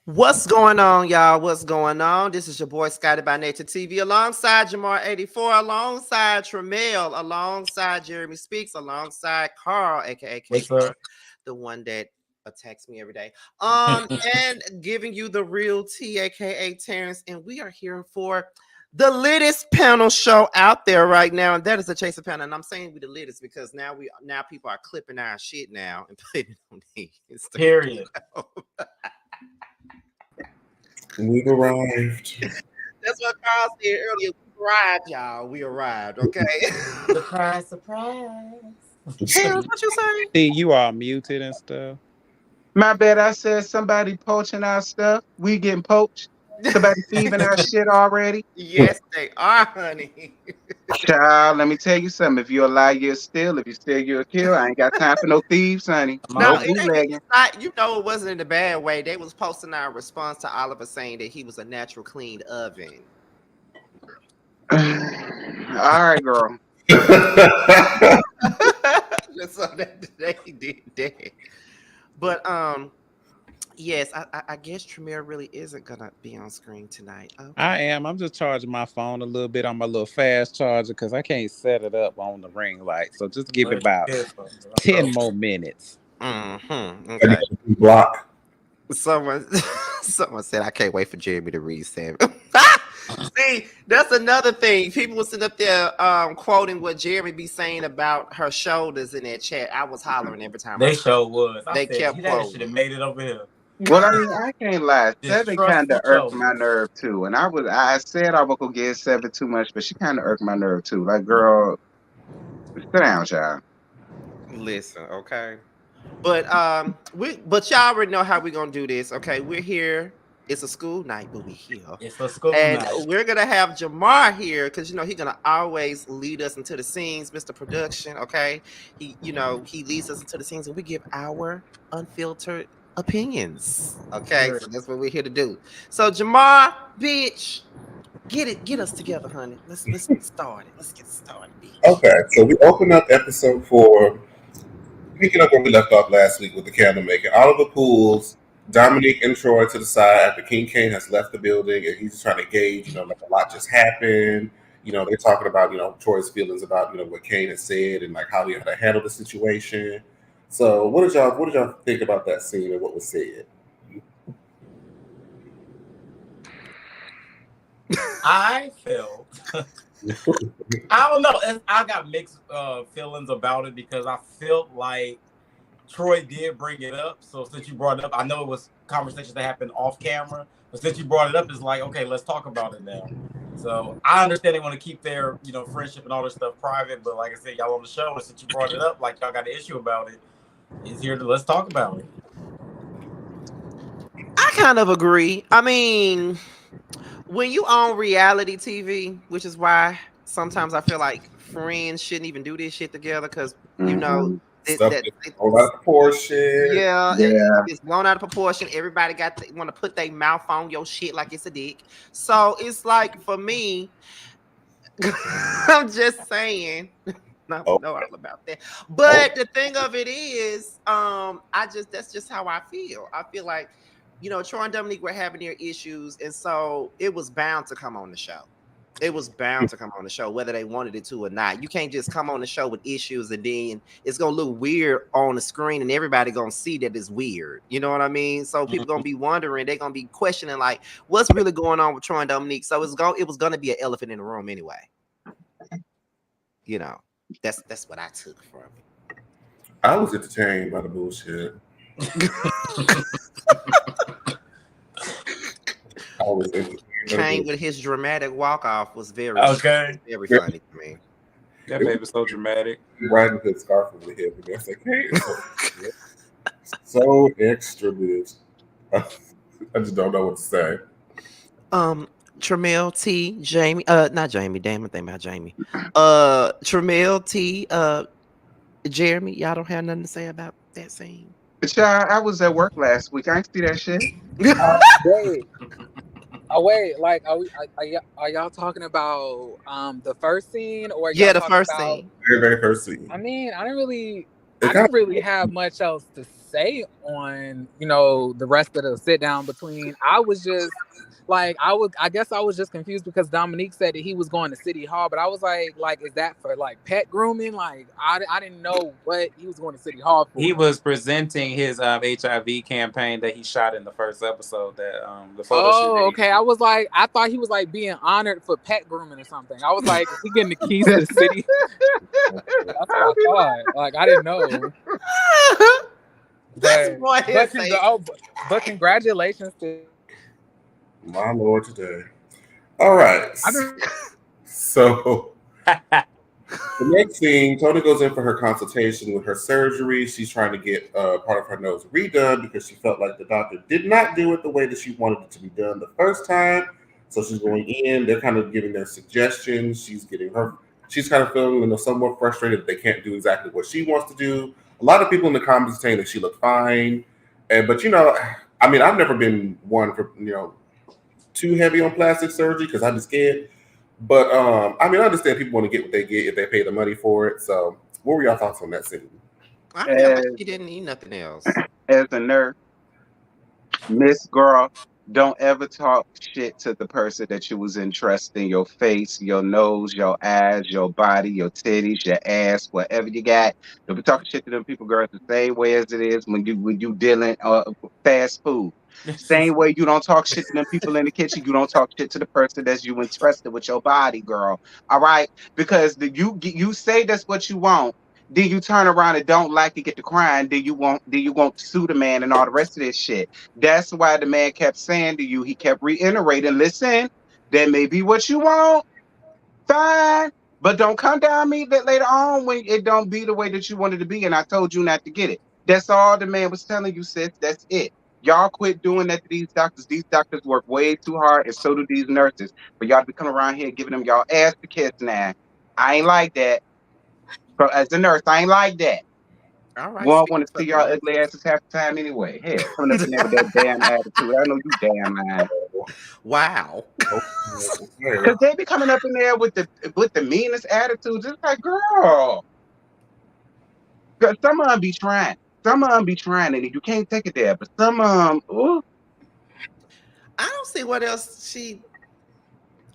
What's going on, y'all? What's going on? This is your boy Scotty by Nature TV alongside Jamar84, alongside Tremel, alongside Jeremy Speaks, alongside Carl, aka K What's up? Carl, the one that attacks me every day. And giving you the real T, aka Terrence, and we are here for the littest panel show out there right now, and that is the Chaser panel. And I'm saying we the littest because now people are clipping our shit now and putting it on the Instagram. Period. We've arrived. That's what Carl said earlier. We arrived, y'all. We arrived, okay? Surprise, surprise. Terrence, what you saying? See, you are muted and stuff. My bad, I said somebody poaching our stuff. We getting poached. Somebody thieving our shit already. Yes, they are, honey. Child, let me tell you something. If you're a lie, you'll steal. If you steal, you'll kill. I ain't got time for no thieves, honey. No, No bootlegging. it's not. You know, it wasn't in a bad way. They was posting our response to Oliver saying that he was a natural clean oven. All right, girl. So that they did that. But yes, I guess Tremere really isn't gonna be on screen tonight. Okay. I am. I'm just charging my phone a little bit on my little fast charger because I can't set it up on the ring light. So just give it about 10 more minutes. Okay. Block. Someone said I can't wait for Jeremy to read 7. See, that's another thing. People were sitting up there quoting what Jeremy be saying about her shoulders in that chat. I was hollering every time. They sure was. They kept quoting. Should have made it over here. Well, I mean, I can't lie. 7 kind of Distrustful irked choice. my nerve too. And I said I would go get 7 too much, but she kind of irked my nerve too. Like, girl, sit down, child. Listen, okay. But y'all already know how we're gonna do this. Okay, we're here. It's a school night, but we're here. It's a school And night. we're gonna have Jamar here because he's gonna always lead us into the scenes, Mr. Production. Okay, he leads us into the scenes, and we give our unfiltered opinions. Okay, so that's what we're here to do. So Jamar, bitch, get us together, honey. Let's get started. Let's get started, bitch. Okay, so we open up episode 4, picking up where we left off last week with the candle making. Oliver pulls Dominique and Troy to the side after King Kane has left the building, and he's just trying to gauge, like a lot just happened. They're talking about, Troy's feelings about, what Kane has said and like how he had to handle the situation. So what did y'all think about that scene and what was said? I felt. I don't know. I got mixed feelings about it because I felt like Troy did bring it up. So since you brought it up, I know it was conversations that happened off camera, but since you brought it up, it's like, okay, let's talk about it now. So I understand they want to keep their, friendship and all this stuff private, but like I said, y'all on the show, and since you brought it up, like y'all got an issue about it, it's here to let's talk about it. I kind of agree. I mean, when you own reality TV, which is why sometimes I feel like friends shouldn't even do this shit together because Stuff is blown out of proportion. Yeah. It's blown out of proportion. Everybody want to put their mouth on your shit like it's a dick. So it's like for me, I'm just saying. I don't know all about that. But the thing of it is, that's just how I feel. I feel like, Troy and Dominique were having their issues, and so it was bound to come on the show. It was bound to come on the show, whether they wanted it to or not. You can't just come on the show with issues and then it's gonna look weird on the screen, and everybody gonna see that it's weird. You know what I mean? So people gonna be wondering, they're gonna be questioning, like, what's really going on with Troy and Dominique? So it was gonna be an elephant in the room anyway. That's what I took from it. I was entertained by the bullshit. I was entertained. Kane with his dramatic walk off was very funny to me. That baby's so dramatic. Riding his scarf over the head, but that's like, hey, so extra, bitch. I just don't know what to say. Tremel T, Jamie, not Jamie, damn, I think about Jamie. Tremel T, Jeremy, y'all don't have nothing to say about that scene. Child, I was at work last week. I ain't see that shit. Wait, like, are y'all talking about the first scene or yeah, the first scene? Very, very first scene. I mean, I didn't really have much else to say on, you know, the rest of the sit down between. I was just like, I guess I was just confused because Dominique said that he was going to City Hall, but I was like, is that for like pet grooming? Like, I didn't know what he was going to City Hall for. He was presenting his HIV campaign that he shot in the first episode. That the photo shoot. Oh, okay. I was like, I thought he was like being honored for pet grooming or something. I was like, is he getting the keys to the city? That's what I thought. Like, I didn't know. That's what but congratulations to My Lord today. All right. So the next scene, Tony goes in for her consultation with her surgery. She's trying to get part of her nose redone because she felt like the doctor did not do it the way that she wanted it to be done the first time. So she's going in. They're kind of giving their suggestions. She's kind of feeling somewhat frustrated that they can't do exactly what she wants to do. A lot of people in the comments saying that she looked fine. But I mean, I've never been one for, too heavy on plastic surgery because I'm scared. But I mean, I understand people want to get what they get if they pay the money for it. So, what were y'all thoughts on that scene? I feel like she didn't need nothing else. As a nurse, Miss Girl, don't ever talk shit to the person that you was entrusting your face, your nose, your eyes, your body, your titties, your ass, whatever you got. Don't be talking shit to them people, girls, the same way as it is when you dealing fast food. Same way you don't talk shit to them people in the kitchen, you don't talk shit to the person that's you entrusted with your body, girl. All right, because you say that's what you want. Then you turn around and don't like it, get to crying. Then you want to sue the man and all the rest of this shit. That's why the man kept saying to you, he kept reiterating, listen, that may be what you want. Fine. But don't come down me that later on when it don't be the way that you wanted to be. And I told you not to get it. That's all the man was telling you, sis. That's it. Y'all quit doing that to these doctors. These doctors work way too hard, and so do these nurses. But y'all be coming around here giving them y'all ass to kiss now. I ain't like that. But as a nurse, I ain't like that. All right. Well, I want to see y'all ugly asses half the time anyway. Hell, coming up in there with that damn attitude. I know you damn lying. Wow. Because they be coming up in there with the meanest attitudes. It's like, girl. Because some of them be trying. Some of them be trying, and you can't take it there. But some of them, ooh. I don't see what else she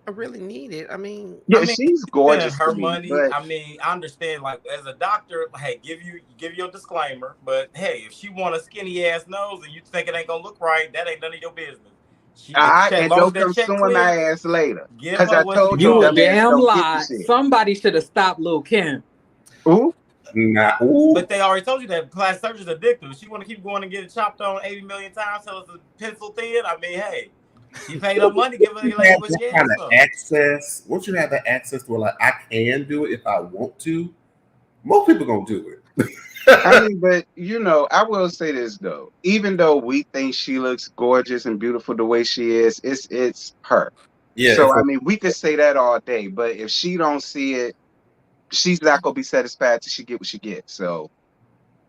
really needed. I mean, she's gorgeous. Her money. But I mean, I understand. Like as a doctor, hey, give your disclaimer. But hey, if she want a skinny ass nose and you think it ain't gonna look right, that ain't none of your business. And don't come suing my ass later. Because I told you a damn lie. Somebody should have stopped Lil' Kim. Ooh. Nah, ooh. But they already told you that plastic surgery is addictive. She want to keep going and get it chopped on 80 million times till it's a pencil thin. I mean, hey, you paid her money, give her what she has. Access. Once you have the access to where I can do it if I want to, most people gonna do it. I mean, but I will say this though. Even though we think she looks gorgeous and beautiful the way she is, it's her. Yeah. So I mean, we could say that all day, but if she don't see it, she's not gonna be satisfied till she get what she gets. So,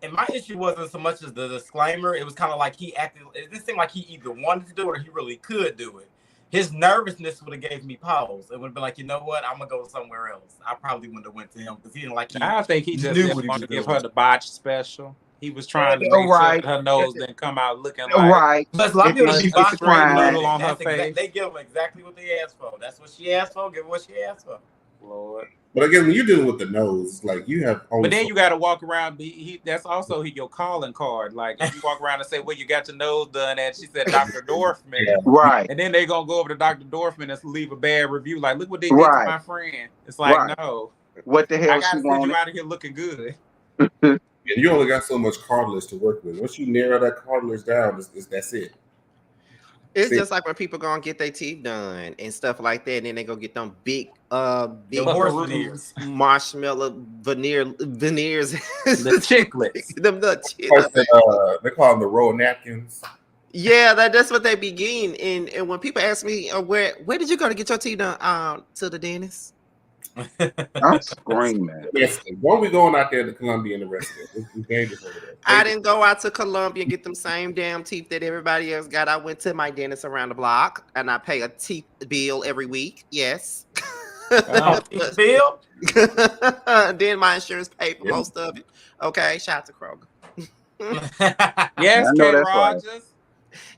and my issue wasn't so much as the disclaimer. It was kind of like he acted. It didn't seem like he either wanted to do it or he really could do it. His nervousness would have gave me pause. It would have been like, you know what, I'm gonna go somewhere else. I probably wouldn't have went to him because he didn't like. I think he just didn't want to give her the botch special. He was trying to make sure that her nose didn't come out looking like right. But a lot of people be botching on her face. They give them exactly what they asked for. That's what she asked for. Give her what she asked for. Lord. But again, when you're dealing with the nose, it's like you have. But then you got to walk around. That's also your calling card. Like if you walk around and say, "Well, you got your nose done," and she said, "Dr. Dorfman," right? And then they gonna go over to Dr. Dorfman and leave a bad review. Like, look what they did to my friend. It's like, no, what the hell? I gotta send you out of here looking good. And you only got so much cartilage to work with. Once you narrow that cartilage down, that's it. It's just like when people go and get their teeth done and stuff like that, and then they go get them big horse veneers, marshmallow veneers, the chiclets. They call them the roll napkins. Yeah, that's what they begin. And when people ask me, where did you go to get your teeth done? To the dentist. I'm screaming. Yes, why are we going out there to Columbia and the rest of it? I didn't go out to Columbia and get them same damn teeth that everybody else got. I went to my dentist around the block, and I pay a teeth bill every week. Yes. Teeth bill? Then my insurance paid for most of it. Okay, shout out to Kroger. Yes, I know K. that's right. Rogers.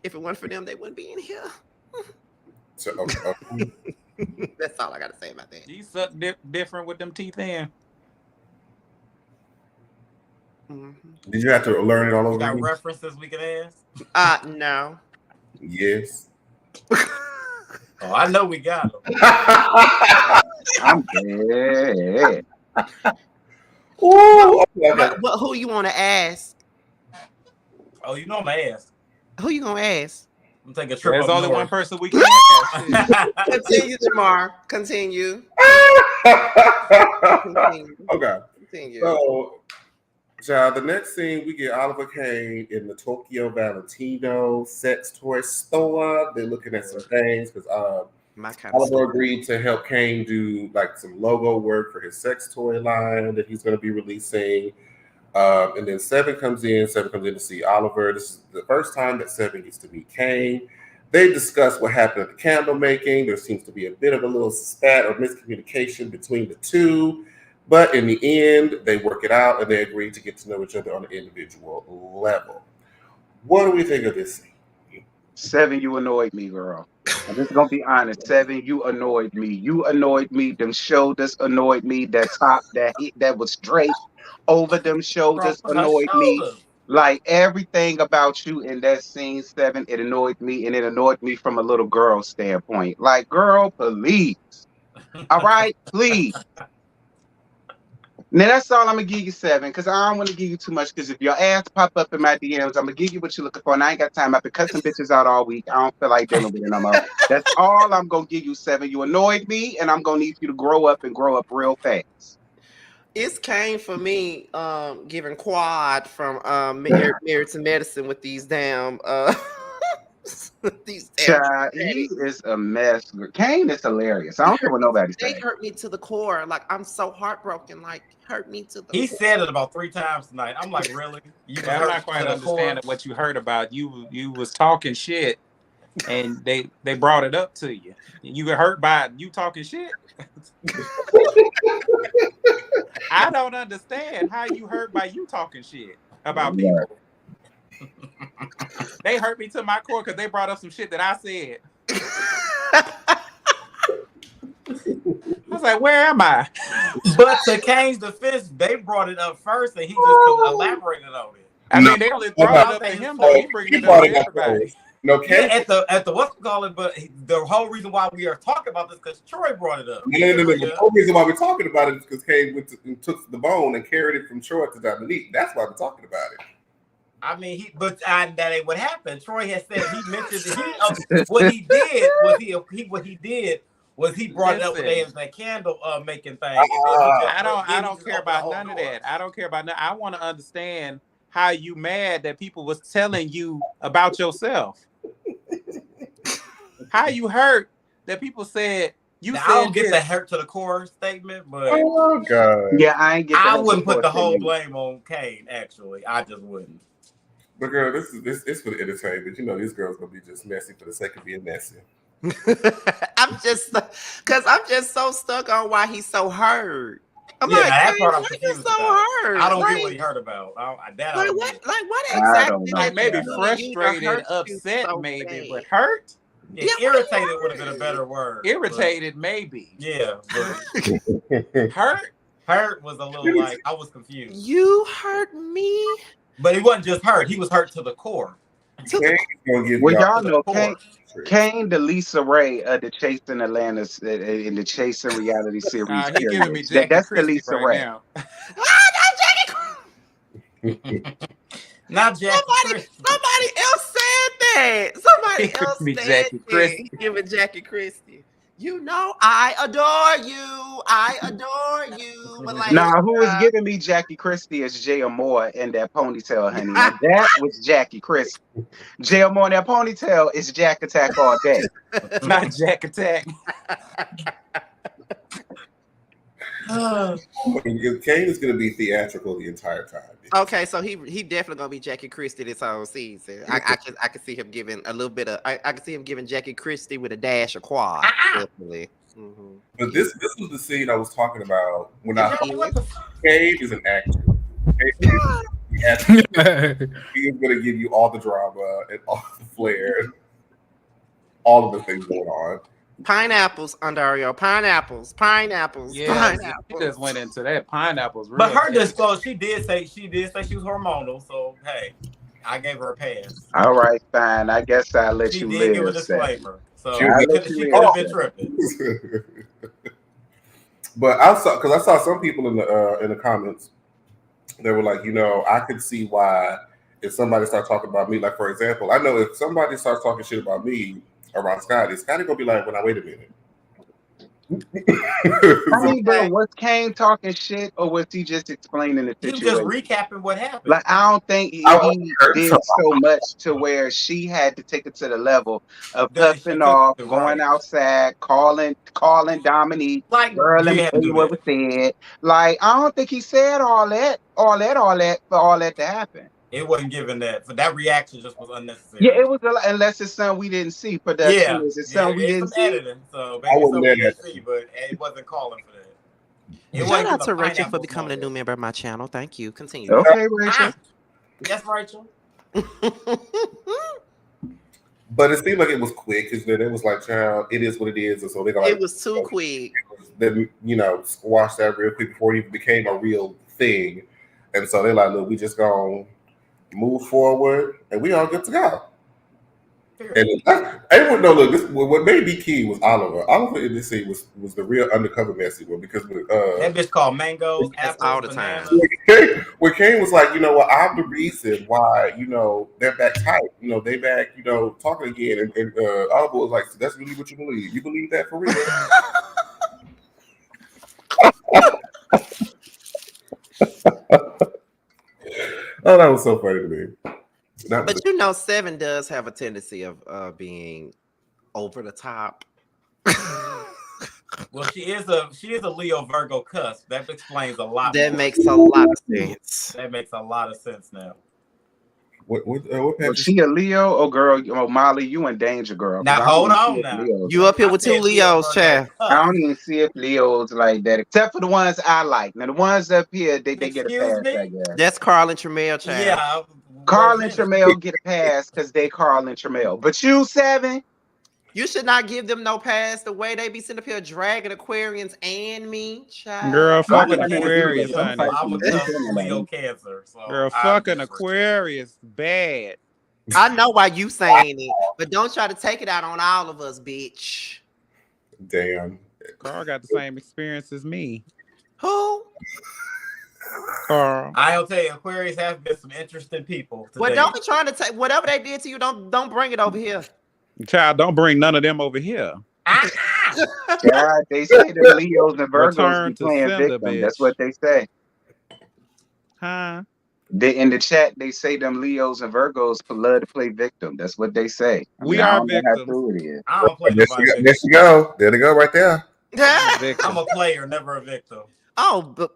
If it weren't for them, they wouldn't be in here. So, That's all I got to say about that. You suck different with them teeth in. did you have to learn it all You over got again? references we can ask? No. Yes. Oh, I know we got them. I'm dead. Ooh, okay. But who you want to ask? Oh, you know I'm gonna ask. Who you gonna ask? I'm taking a trip. There's up only north. one person we can ask. Continue, Jamar. Continue. Okay. Continue. So, child, the next scene we get Oliver Kane in the Tokyo Valentino sex toy store. They're looking at some things because My kind of Oliver agreed to help Kane do like some logo work for his sex toy line that he's going to be releasing. And then Seven comes in to see Oliver. This is the first time that Seven gets to meet Kane. They discuss what happened at the candle making. There seems to be a bit of a little spat or miscommunication between the two. But in the end, they work it out and they agree to get to know each other on an individual level. What do we think of this scene? Seven, you annoyed me, girl. I'm just gonna be honest. Seven, you annoyed me. You annoyed me. Them shoulders annoyed me. That top that was draped over them shoulders Across her annoyed me. shoulders. Like everything about you in that scene, Seven, it annoyed me, and it annoyed me from a little girl standpoint. Like, girl, please. All right, please. Now that's all I'm gonna give you, Seven, because I don't want to give you too much. Because if your ass pop up in my DMs, I'm gonna give you what you're looking for, and I ain't got time. I've been cussing bitches out all week. I don't feel like dealing with it no more. That's all I'm gonna give you, Seven. You annoyed me, and I'm gonna need you to grow up and grow up real fast. It's Kane for me, giving quad from Married to Medicine with these damn these damn Child, he is a mess. Kane is hilarious. I don't care what nobody they says. hurt me to the core. Like I'm so heartbroken. Like hurt me to the He core. said it about 3 times tonight. I'm like, really? You I'm hurt not quite to the core? understanding what you heard about. You was talking shit, and they brought it up to you. You got hurt by you talking shit. I don't understand how you hurt by you talking shit about people. They hurt me to my core because they brought up some shit that I said. I was like, where am I? But to Kane's defense, they brought it up first, and he just elaborated on it. I mean, they only brought it up to him, though. He bringing it up to everybody. No, Kane. Yeah, at the what's call it, but the whole reason why we are talking about this because Troy brought it up. No. The whole reason why we're talking about it is because Kane went and took the bone and carried it from Troy to Dominique. That's why we're talking about it. I mean, that ain't what happened. Troy had said he mentioned that what he did was he brought it up when they was that candle making thing. I don't care about none of that. I don't care about that. I want to understand how you mad that people was telling you about yourself. How you hurt that people said you now, said I don't get this. the hurt to the core statement, but Oh God. Yeah, I ain't get. I wouldn't put the whole blame on Kane. Actually, I just wouldn't. But girl, this is for the entertainment. You know, this girl's gonna be just messy for the sake of being messy. I'm just so stuck on why he's so hurt. I'm Yeah, like, that part I'm why you confused so about. hurt? I don't like, get what he heard about. That I like don't what? get. Like what I don't exactly? know. Like maybe did he frustrated, hurt you upset, so maybe, bad? but hurt. Yeah, Yeah, irritated would have been a better word. Irritated, maybe. Yeah, but Hurt was a little like I was confused. You hurt me. But he wasn't just hurt; he was hurt to the core. Kane's gonna give Well, y'all to the know core. Kane, the Lisa Ray of the Chasing Atlantis in the Chasing reality series. he giving me Jackie That's the Christie Lisa right Ray. now. Not Jackie Christie. Somebody else said that. Somebody else Me, said Jackie that. Christie. Giving Jackie Christie. You know, I adore you. I adore you. But like, Nah, who was giving me Jackie Christie is Jay Moore in that ponytail, honey. Now, that was Jackie Christie. Jay Moore in that ponytail is Jack Attack all day. Not Jack Attack. Kane is gonna be theatrical the entire time. Okay, so he definitely gonna be Jackie Christie this whole season. I can see him giving a little bit of I can see him giving Jackie Christie with a dash of quad. Definitely. Mm-hmm. But this was the scene I was talking about when I Kane is an actor. Kane He is going to give you all the drama and all the flair, all of the things going on. Pineapples, Undario. Pineapples. Yeah, she just went into that pineapples. But her disclosure, she did say she was hormonal. So hey, I gave her a pass. All right, fine. I guess I'll let you live. She did give a disclaimer. So She she could have been tripping. But I saw some people in the comments. They were like, I could see why if somebody starts talking about me, like for example, I know if somebody starts talking shit about me around Scotty gonna be like, wait a minute. I mean, bro, was Kane talking shit or was he just explaining the situation? He was just recapping what happened. Like, I don't think he did so much to where she had to take it to the level of puffing off, going outside, calling Dominique, like, girl, let me tell you what was said. Like, I don't think he said all that for all that to happen. It wasn't given that. So that reaction just was unnecessary. Yeah, it was unless it's something we didn't see. Production is something we didn't see. Editing, so maybe something we didn't see, but it wasn't calling for that. Shout out to Rachel for becoming a new member of my channel. Thank you. Continue. Okay, Rachel. Yes, Rachel. But it seemed like it was quick because then it was like, child, it is what it is, and so they're it was too quick. Then squash that real quick before it even became a real thing, and so they're like, look, we just gonna move forward, and we all good to go. And everyone know, look, what made me key was Oliver. Oliver in this scene was the real undercover messy one because that bitch called mangoes, apples, all the bananas. time. When Kane was like, I'm the reason why, they're back tight. They back, talking again. And Oliver was like, so that's really what you believe? You believe that for real? Oh, that was so funny to me. But Seven does have a tendency of being over the top. Well, she is a Leo Virgo cusp. That explains a lot. That makes a lot of sense. That makes a lot of sense now. What was she a Leo or girl? Molly, you in danger, girl. Now hold on now. You up here with two Leos, Chad. I don't even see if Leos like that, except for the ones I like. Now the ones up here, they get a pass, I guess. That's Carl and Tremel, Chad. Yeah. Carl and Tremel get a pass because they Carl and Tremel. But you, Seven, you should not give them no pass. The way they be sitting up here dragging Aquarians and me, child. Girl, fucking Aquarius, I'm a Leo Cancer. So girl, fucking Aquarius, bad. I know why you saying it, but don't try to take it out on all of us, bitch. Damn. Carl got the same experience as me. Who? Carl. I'll tell you, Aquarius have been some interesting people today. Well, don't be trying to take whatever they did to you. Don't bring it over here. Child, don't bring none of them over here. Yeah, they say the Leos and Virgos be playing victim. Bitch. That's what they say. Huh? In the chat, they say them Leos and Virgos love to play victim. That's what they say. We are victims. I don't play there you go. There they go, right there. I'm a player, never a victim. Oh, but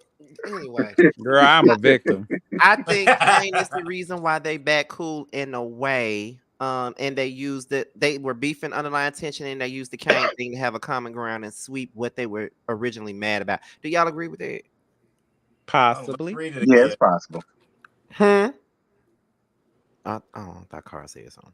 anyway. Girl, I'm a victim. I think Kane is the reason why they back cool in a way. And they were beefing underlying tension, and they used the Kane thing to have a common ground and sweep what they were originally mad about. Do y'all agree with that? Possibly. Yeah, it's possible. I thought Carl said something.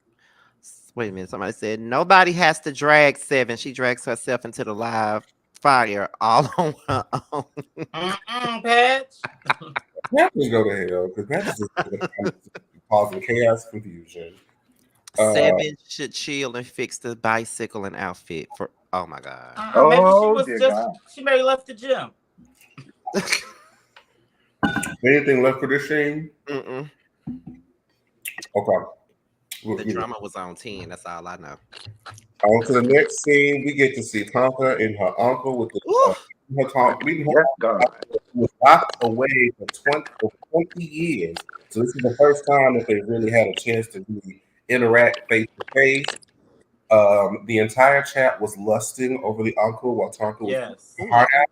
Wait a minute. Somebody said nobody has to drag Seven. She drags herself into the live fire all on her own. Patch. That can go to hell because that's just causing chaos, confusion. Seven should chill and fix the bicycle and outfit for. Oh my god! She may have left the gym. Anything left for this scene? Mm-mm. Okay. The drama was on 10. That's all I know. On to the next scene, we get to see Tonka and her uncle with her was locked away for 20 years. So this is the first time that they really had a chance to really interact face to face. The entire chat was lusting over the uncle while Tonka was hard at,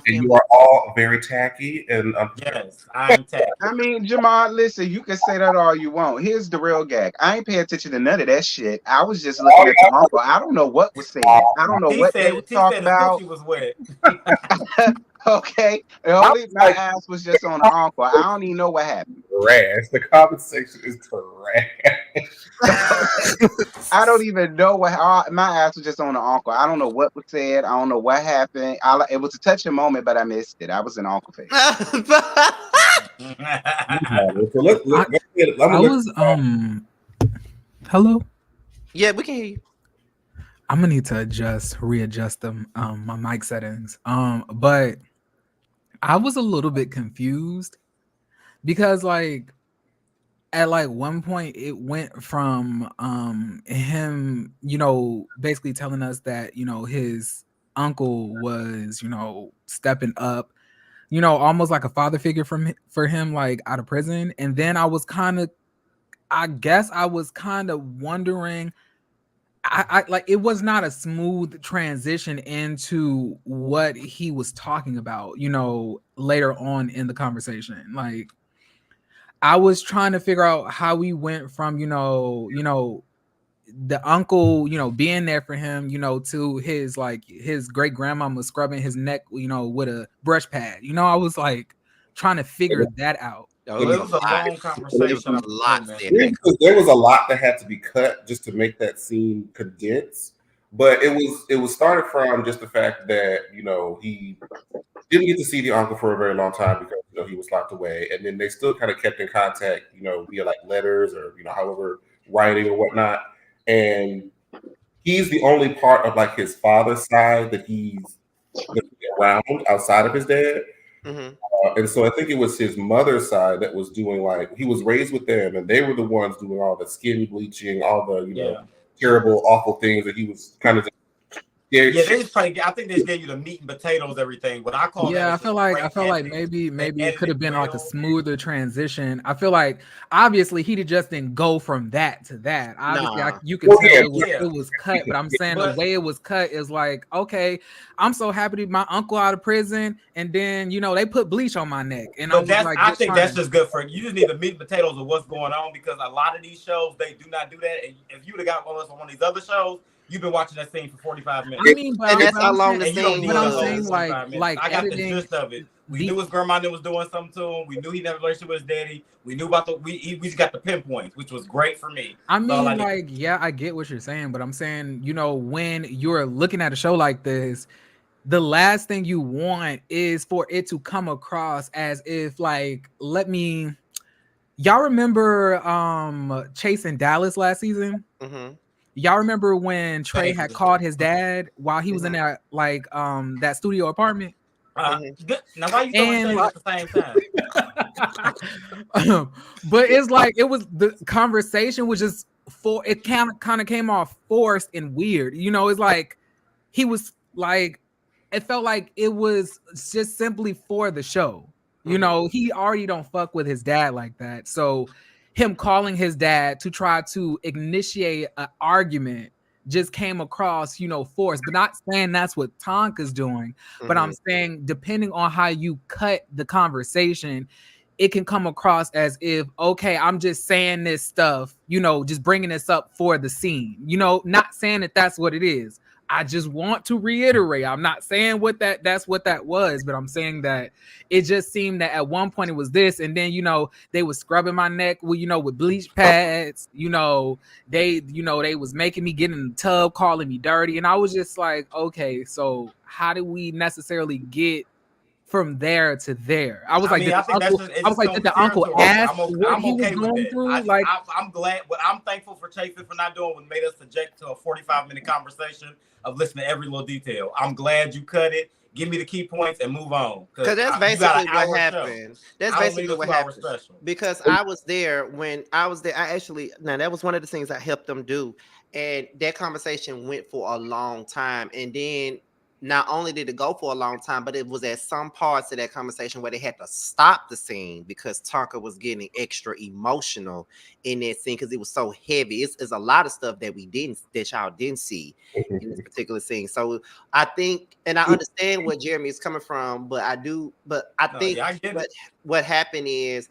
and you are all very tacky. And yes, I'm tacky. I mean, Jamal, listen, you can say that all you want. Here's the real gag. I ain't paying attention to none of that shit. I was just looking at the uncle. I don't know what was said. I don't know what they were talking about. Was wet. Okay, my ass was just on the uncle. I don't even know what happened. trash. The comment section is trash. I don't even know my ass was just on the uncle. I don't know what was said. I don't know what happened. It was a touching moment, but I missed it. I was in uncle face. So let's hello? Yeah, we can hear you. I'm gonna need to readjust them my mic settings. But I was a little bit confused because like at like one point it went from him, you know, basically telling us that, you know, his uncle was, you know, stepping up, you know, almost like a father figure for him, like out of prison. And then I was kind of wondering, I like, it was not a smooth transition into what he was talking about, you know, later on in the conversation. Like I was trying to figure out how we went from, you know, the uncle, you know, being there for him, you know, to his great grandmama scrubbing his neck, you know, with a brush pad. You know, I was like trying to figure that out. It was a long conversation. There was a lot that had to be cut just to make that scene condense. But it was started from just the fact that, you know, he didn't get to see the uncle for a very long time because, you know, he was locked away, and then they still kind of kept in contact, you know, via like letters or, you know, however, writing or whatnot. And he's the only part of like his father's side that he's around outside of his dad. Mm-hmm. And so I think it was his mother's side that was doing, like, he was raised with them, and they were the ones doing all the skin bleaching, all the, you know, terrible, awful things that he was kind of. They just probably. I think they just gave you the meat and potatoes, everything. What I call. Yeah, I feel like maybe it could have been like a smoother transition. I feel like obviously he just didn't go from that to that. Obviously, you can tell it was cut, but I'm saying the way it was cut is like, okay, I'm so happy to be my uncle out of prison, and then, you know, they put bleach on my neck, and I think that's just good for you. Just need the meat and potatoes of what's going on, because a lot of these shows they do not do that. And if you would have got one of us on one of these other shows, you've been watching that scene for 45 minutes. I mean, and that's how long the scene was. But I'm saying, like I got editing, the gist of it. We knew his grandma was doing something to him. We knew he never relationship with his daddy. We knew about we just got the pinpoints, which was great for me. I mean, yeah, I get what you're saying, but I'm saying, you know, when you're looking at a show like this, the last thing you want is for it to come across as if, like, y'all remember Chasing Dallas last season? Mm-hmm. Y'all remember when Trey had called his dad while he was in that that studio apartment? Now why you throwing at the same time? But it's like it was, the conversation was just it kind of came off forced and weird. You know, it's like he was like, it felt like it was just simply for the show. You know, he already don't fuck with his dad like that, so him calling his dad to try to initiate an argument just came across, you know, forced. But not saying that's what Tonka's doing, but I'm saying depending on how you cut the conversation, it can come across as if, okay, I'm just saying this stuff, you know, just bringing this up for the scene, you know, not saying that that's what it is. I just want to reiterate, I'm not saying that's what that was, but I'm saying that it just seemed that at one point it was this, and then, you know, they was scrubbing my neck with, you know, with bleach pads, you know, they was making me get in the tub, calling me dirty, and I was just like, okay, so how do we necessarily get from there to there? I was like, did the uncle ask what he was going through? I'm glad. What I'm thankful for Chasing for not doing was made us subject to a 45-minute conversation of listening to every little detail. I'm glad you cut it. Give me the key points and move on. Because that's basically what happened. That's basically what happened. Because I was there when I was there. That was one of the things I helped them do. And that conversation went for a long time. And then not only did it go for a long time, but it was at some parts of that conversation where they had to stop the scene because Tonka was getting extra emotional in that scene because it was so heavy. It's a lot of stuff that y'all didn't see in this particular scene. So I think, and I understand where Jeremy is coming from, but I think what happened is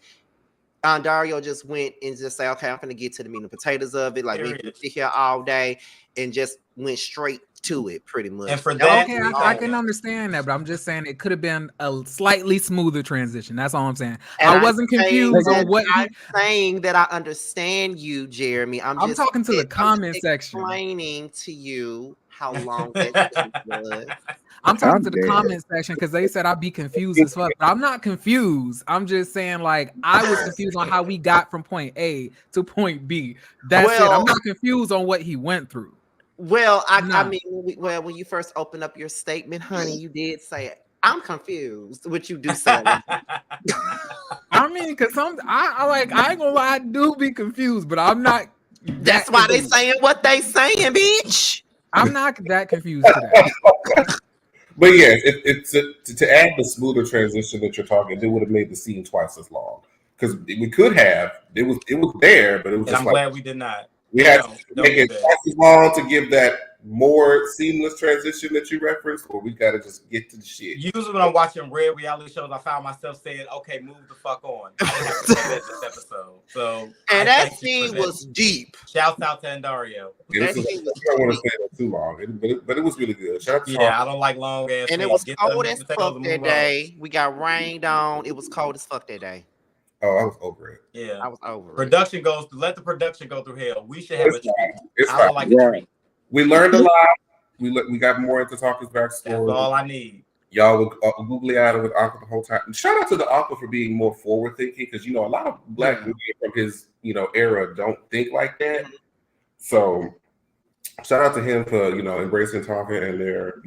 Dario just went and just say, okay, I'm going to get to the meat and potatoes of it. Like, we can sit here all day, and just went straight to it, pretty much. And for that, Okay, I can understand that, but I'm just saying it could have been a slightly smoother transition. That's all I'm saying. And I wasn't confused on what I'm saying that I understand you, Jeremy. I'm just talking to the comment section. Explaining to you how long that scene was. I'm talking to the comment section because they said I'd be confused as fuck. But I'm not confused. I'm just saying, like, I was confused on how we got from point A to point B. That's it. I'm not confused on what he went through. Well, I mean, when you first opened up your statement, honey, you did say I'm confused, which you do say. I mean, because I ain't gonna lie, I do be confused, but I'm not. That's why they saying what they saying, bitch. I'm not that confused today. But yeah, to add the smoother transition that you're talking, it would have made the scene twice as long because we could have. It was there, but it was. And I'm glad we did not. We had to make it twice as long to give that more seamless transition that you referenced, or we got to just get to the shit. Usually when I'm watching red reality shows, I found myself saying, "Okay, move the fuck on." I didn't have to say that this episode. So, and that scene was deep. Shouts out to Andario. I don't want to say that too long, but it was really good. Shout out to I don't like long ass. And it was cold as fuck that day. We got rained on. It was cold as fuck that day. Oh, I was over it. Yeah, I was over it. Production goes. Let the production go through hell. We should have a treat. It's I don't like a treat. We learned a lot. We got more into Talker's backstory. That's all I need. Y'all were googly eyed with Uncle the whole time. And shout out to the Uncle for being more forward thinking because a lot of black media from his era don't think like that. So shout out to him for embracing Talker and their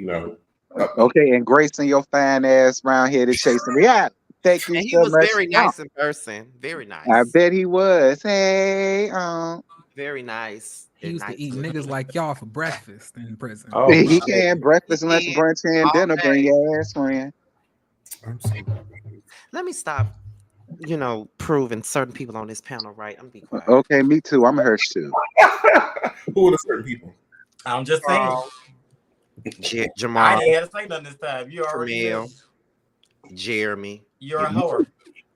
okay, embracing your fine ass round here to chasing me out. Thank you. And he so was much. very nice in person. Very nice. I bet he was. Hey, very nice. He used to eat niggas like y'all for breakfast in prison. Oh, he can't breakfast, lunch, brunch, and dinner. Bring your ass friend. Let me stop. Proving certain people on this panel right. I'm gonna be quiet. Okay, me too. I'm hurt too. Who are the certain people? I'm just saying. Jamal. I didn't have to say nothing this time. You already Tramiel, Jeremy. You're a whore.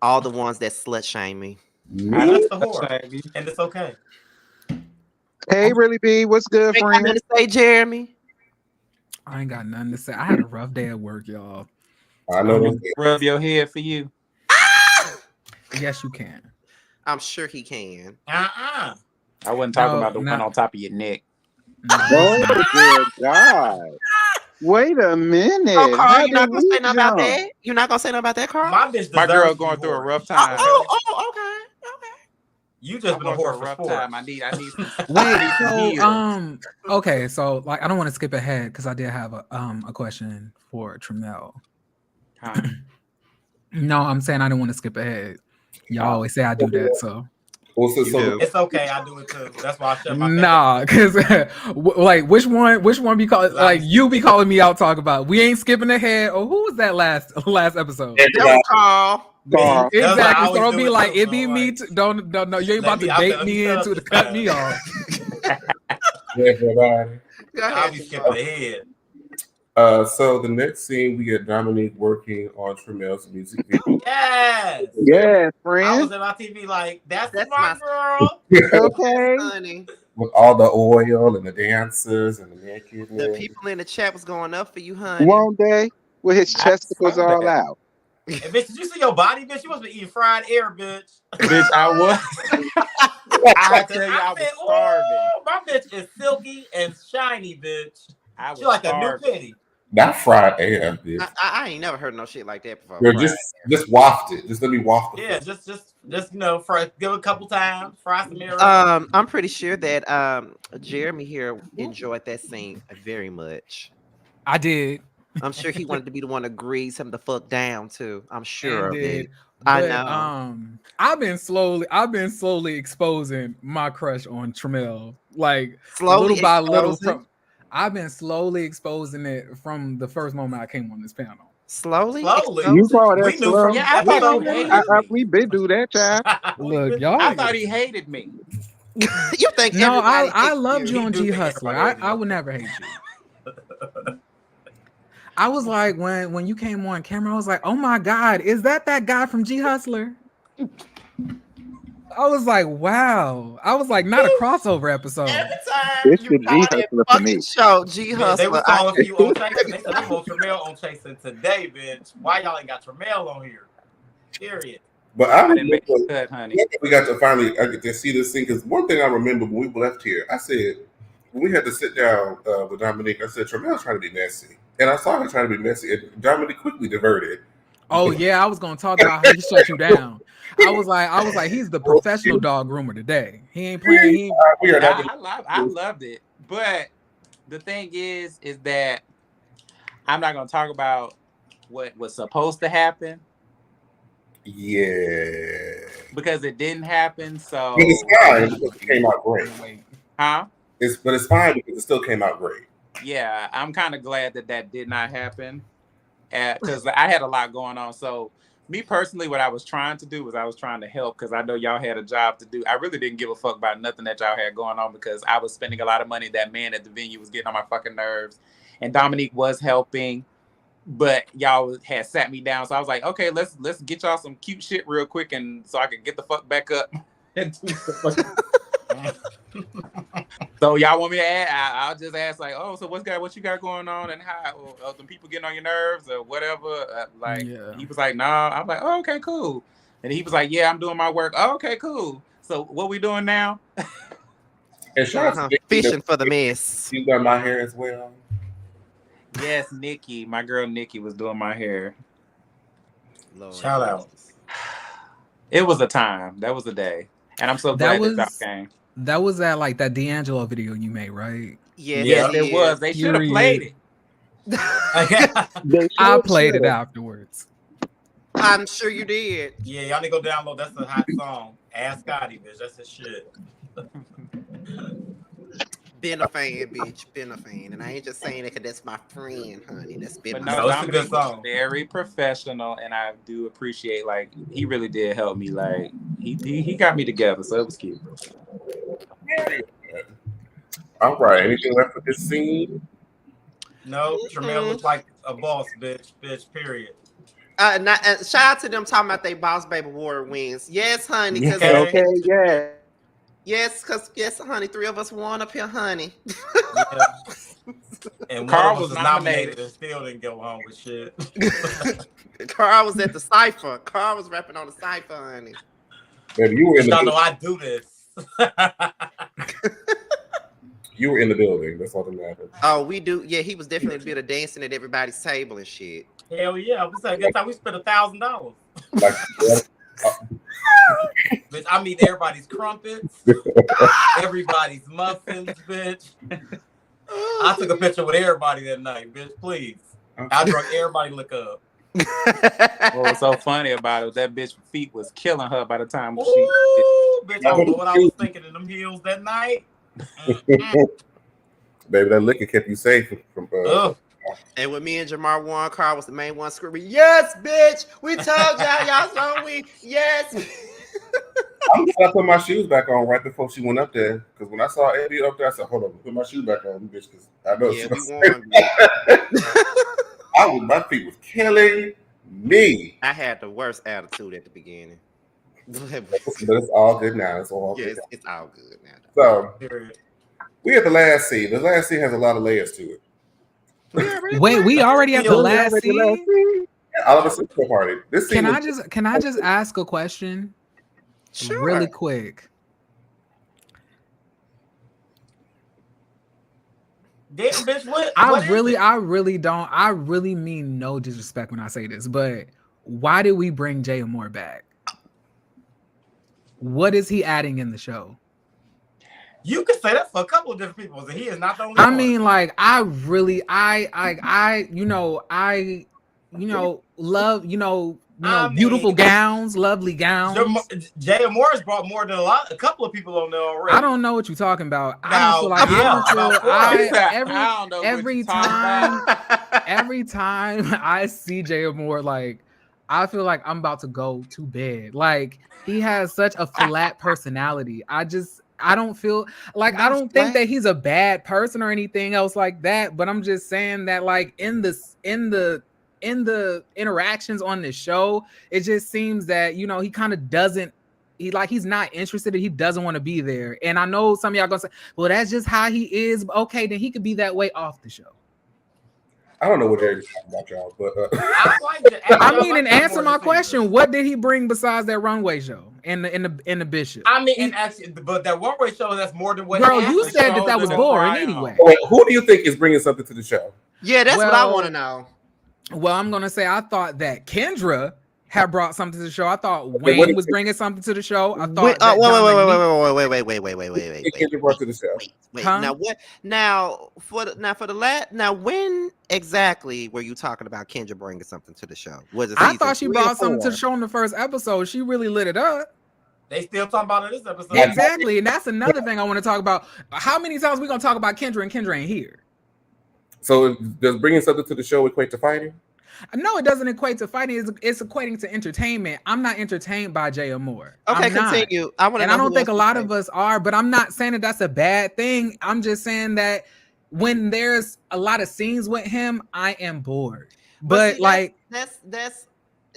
All the ones that slut shame me. I just a whore, and it's okay. Hey, Really B, what's good, friend? What to say, Jeremy? I ain't got nothing to say. I had a rough day at work, y'all. I know. Rub your head for you. Yes, you can. I'm sure he can. I wasn't talking about the one on top of your neck. Oh, good God. Wait a minute. Oh, Carl, you're not gonna say nothing about that? You're not gonna say nothing about that, Carl? My girl going through a rough time. Okay. You just been a whore for rough sport. time. I need some. Wait, so okay, so like I don't want to skip ahead because I did have a question for Tramel. Huh? No, I'm saying I didn't want to skip ahead. Y'all always say I do that, so. It's okay. I do it too. That's why I shut my Nah, because like which one be calling like you be calling me out talk about we ain't skipping ahead or who was that last episode? That was Carl. Exactly. So don't be like it be me. Don't no. You ain't about to bait me into to cut me off. I'll be skipping ahead. So the next scene we get Dominique working on Tramel's music video. Yes. Yeah, I friend. was in my TV like, that's my girl. Okay. Honey. With all the oil and the dancers and the naked. The people in the chat was going up for you, honey. One day with his chesticles all out. Hey, bitch, did you see your body, bitch? You must be eating fried air, bitch. Bitch, I was. I tell you, I was starving. My bitch is silky and shiny, bitch. I was She like starving. a new kitty. Not fried air, bitch. I ain't never heard no shit like that before. Girl, just waft it. Just let me waft it. Yeah, just fry, give it a couple times, fry some air. I'm pretty sure that Jeremy here enjoyed that scene very much. I did. I'm sure he wanted to be the one to grease him the fuck down too. I'm sure of it. But, I know. I've been slowly exposing my crush on Tramel, like Slowly little by little. exposing? I've been slowly exposing it from the first moment I came on this panel. Slowly. You call that We knew slow? from Yeah, I thought he hated me. We been do that, child. Look, y'all. I thought he hated me. You think No, everybody I hates loved you He on do G think Hustler. everybody hates I would never hate you. I was like, when you came on camera, I was like, oh my God, is that guy from G Hustler? I was like, wow. I was like, not a crossover episode. Every time It's you the G call that Hustler for me. fucking show, G Man, they Hustler. was calling for you on Chasing. They said they want Tramel on Chasing today, bitch. Why y'all ain't got Tramel on here? Period. But I I didn't remember make the cut, honey. we got to finally I get to see this thing because one thing I remember when we left here, I said when we had to sit down with Dominique, I said Tramel's trying to be messy, and I saw her trying to be messy, and Dominique quickly diverted. Oh yeah, I was gonna talk about how he shut you down. I was like, he's the professional dog groomer today. He ain't playing. He ain't, We are not. I loved it, but the thing is that I'm not gonna talk about what was supposed to happen Yeah, because it didn't happen. So, but it's fine because it came out great. huh? But it's fine because it still came out great. Yeah, I'm kind of glad that did not happen because I had a lot going on. So, me personally, what I was trying to do was I was trying to help because I know y'all had a job to do. I really didn't give a fuck about nothing that y'all had going on because I was spending a lot of money. That man at the venue was getting on my fucking nerves, and Dominique was helping, but y'all had sat me down. So I was like, okay, let's get y'all some cute shit real quick, and so I can get the fuck back up and do some So y'all want me to add? I'll just ask like, oh, so what you got going on, and how some people getting on your nerves or whatever? He was like, nah. I'm like, oh, okay, cool. And he was like, yeah, I'm doing my work. Oh, okay, cool. So what we doing now? And shout out to fishing for the mess. You got my hair as well. Yes, Nikki, my girl Nikki was doing my hair. Lord. Shout out. It was a time. That was a day, and I'm so glad that y'all came. That was that like that D'Angelo video you made, right? Yes, it was. They should have played it. I played it afterwards. I'm sure you did. Yeah, y'all need to go download. That's a hot song. Ask Scotty, bitch. That's his shit. Been a fan, bitch. Been a fan. And I ain't just saying it because that's my friend, honey. That's been But my no, it's a good Dominic was song. very professional, and I do appreciate, like, he really did help me. Like, he got me together, so it was cute. All right. Anything left with this scene? No, Tramel looks like a boss, bitch. Bitch, period. Shout out to them talking about they Boss Baby Award wins. Yes, honey. Cause Okay, yeah. Yes, honey. 3 of us won up here, honey. Yeah. And Carl one was of us nominated and still didn't go home with shit. Carl was at the Cypher. Carl was rapping on the Cypher, honey. Baby, you were in the Y'all know I do this. You were in the building. That's all that matters. Oh, we do. Yeah, he was definitely a bit of dancing at everybody's table and shit. Hell yeah. We said good time we spent $1,000. Like, Bitch, I mean everybody's crumpets, everybody's muffins, bitch. I took a picture with everybody that night, bitch. Please. I drunk everybody look up. What was so funny about it, that bitch feet was killing her by the time she. Ooh, bitch, I don't know what I was thinking in them heels that night. Baby, that liquor kept you safe from And when me and Jamar won, Carl was the main one screaming, "Yes, bitch! We told y'all so we yes." I put my shoes back on right before she went up there because when I saw Eddie up there, I said, "Hold on, put my shoes back on, bitch." Because I know Yeah, we won. my feet was killing me. I had the worst attitude at the beginning. But it's all good now. It's all good. It's all good now. So we at the last scene. The last scene has a lot of layers to it. Wait, we already at the last scene? Oliver Simpson party. This scene Can I just ask a question? Sure. Really quick. Damn, bitch, what I really mean no disrespect when I say this, but why did we bring Jay Moore back? What is he adding in the show? You could say that for a couple of different people, and he is not the only I one. mean, like, I love, beautiful gowns, lovely gowns. Jay Morris brought more than a couple of people on there already. I don't know what you're talking about. Every time I see Jay Moore, like, I feel like I'm about to go to bed. Like, he has such a flat personality. I don't feel like I don't think that he's a bad person or anything else like that. But I'm just saying that, like, in the interactions on the show, it just seems that he kind of doesn't he's not interested. He doesn't want to be there. And I know some of y'all gonna say, well, that's just how he is. Okay, then he could be that way off the show. I don't know what Jerry's talking about, y'all, but I mean, and answer my question: what did he bring besides that runway show and the Bishop? I mean, and actually, but that runway show, that's more than what. Girl, you said that was boring anyway. Wait, who do you think is bringing something to the show? Yeah, that's what I want to know. Well, I'm gonna say I thought that Kendra had brought something to the show. I thought Wayne was bringing something to the show. I thought. Wait. Kendra brought to the show. Wait. Huh? Now what? Now when exactly were you talking about Kendra bringing something to the show? Was it? I thought she brought something to the show in the first episode. She really lit it up. They still talking about it in this episode. Exactly, and that's another thing I want to talk about. How many times we gonna talk about Kendra and Kendra ain't here? So does bringing something to the show equate to fighting? No, it doesn't equate to fighting. It's equating to entertainment. I'm not entertained by Jaya Moore. Okay, continue. I don't think a lot of us are, but I'm not saying that that's a bad thing. I'm just saying that when there's a lot of scenes with him, I am bored. But see, that's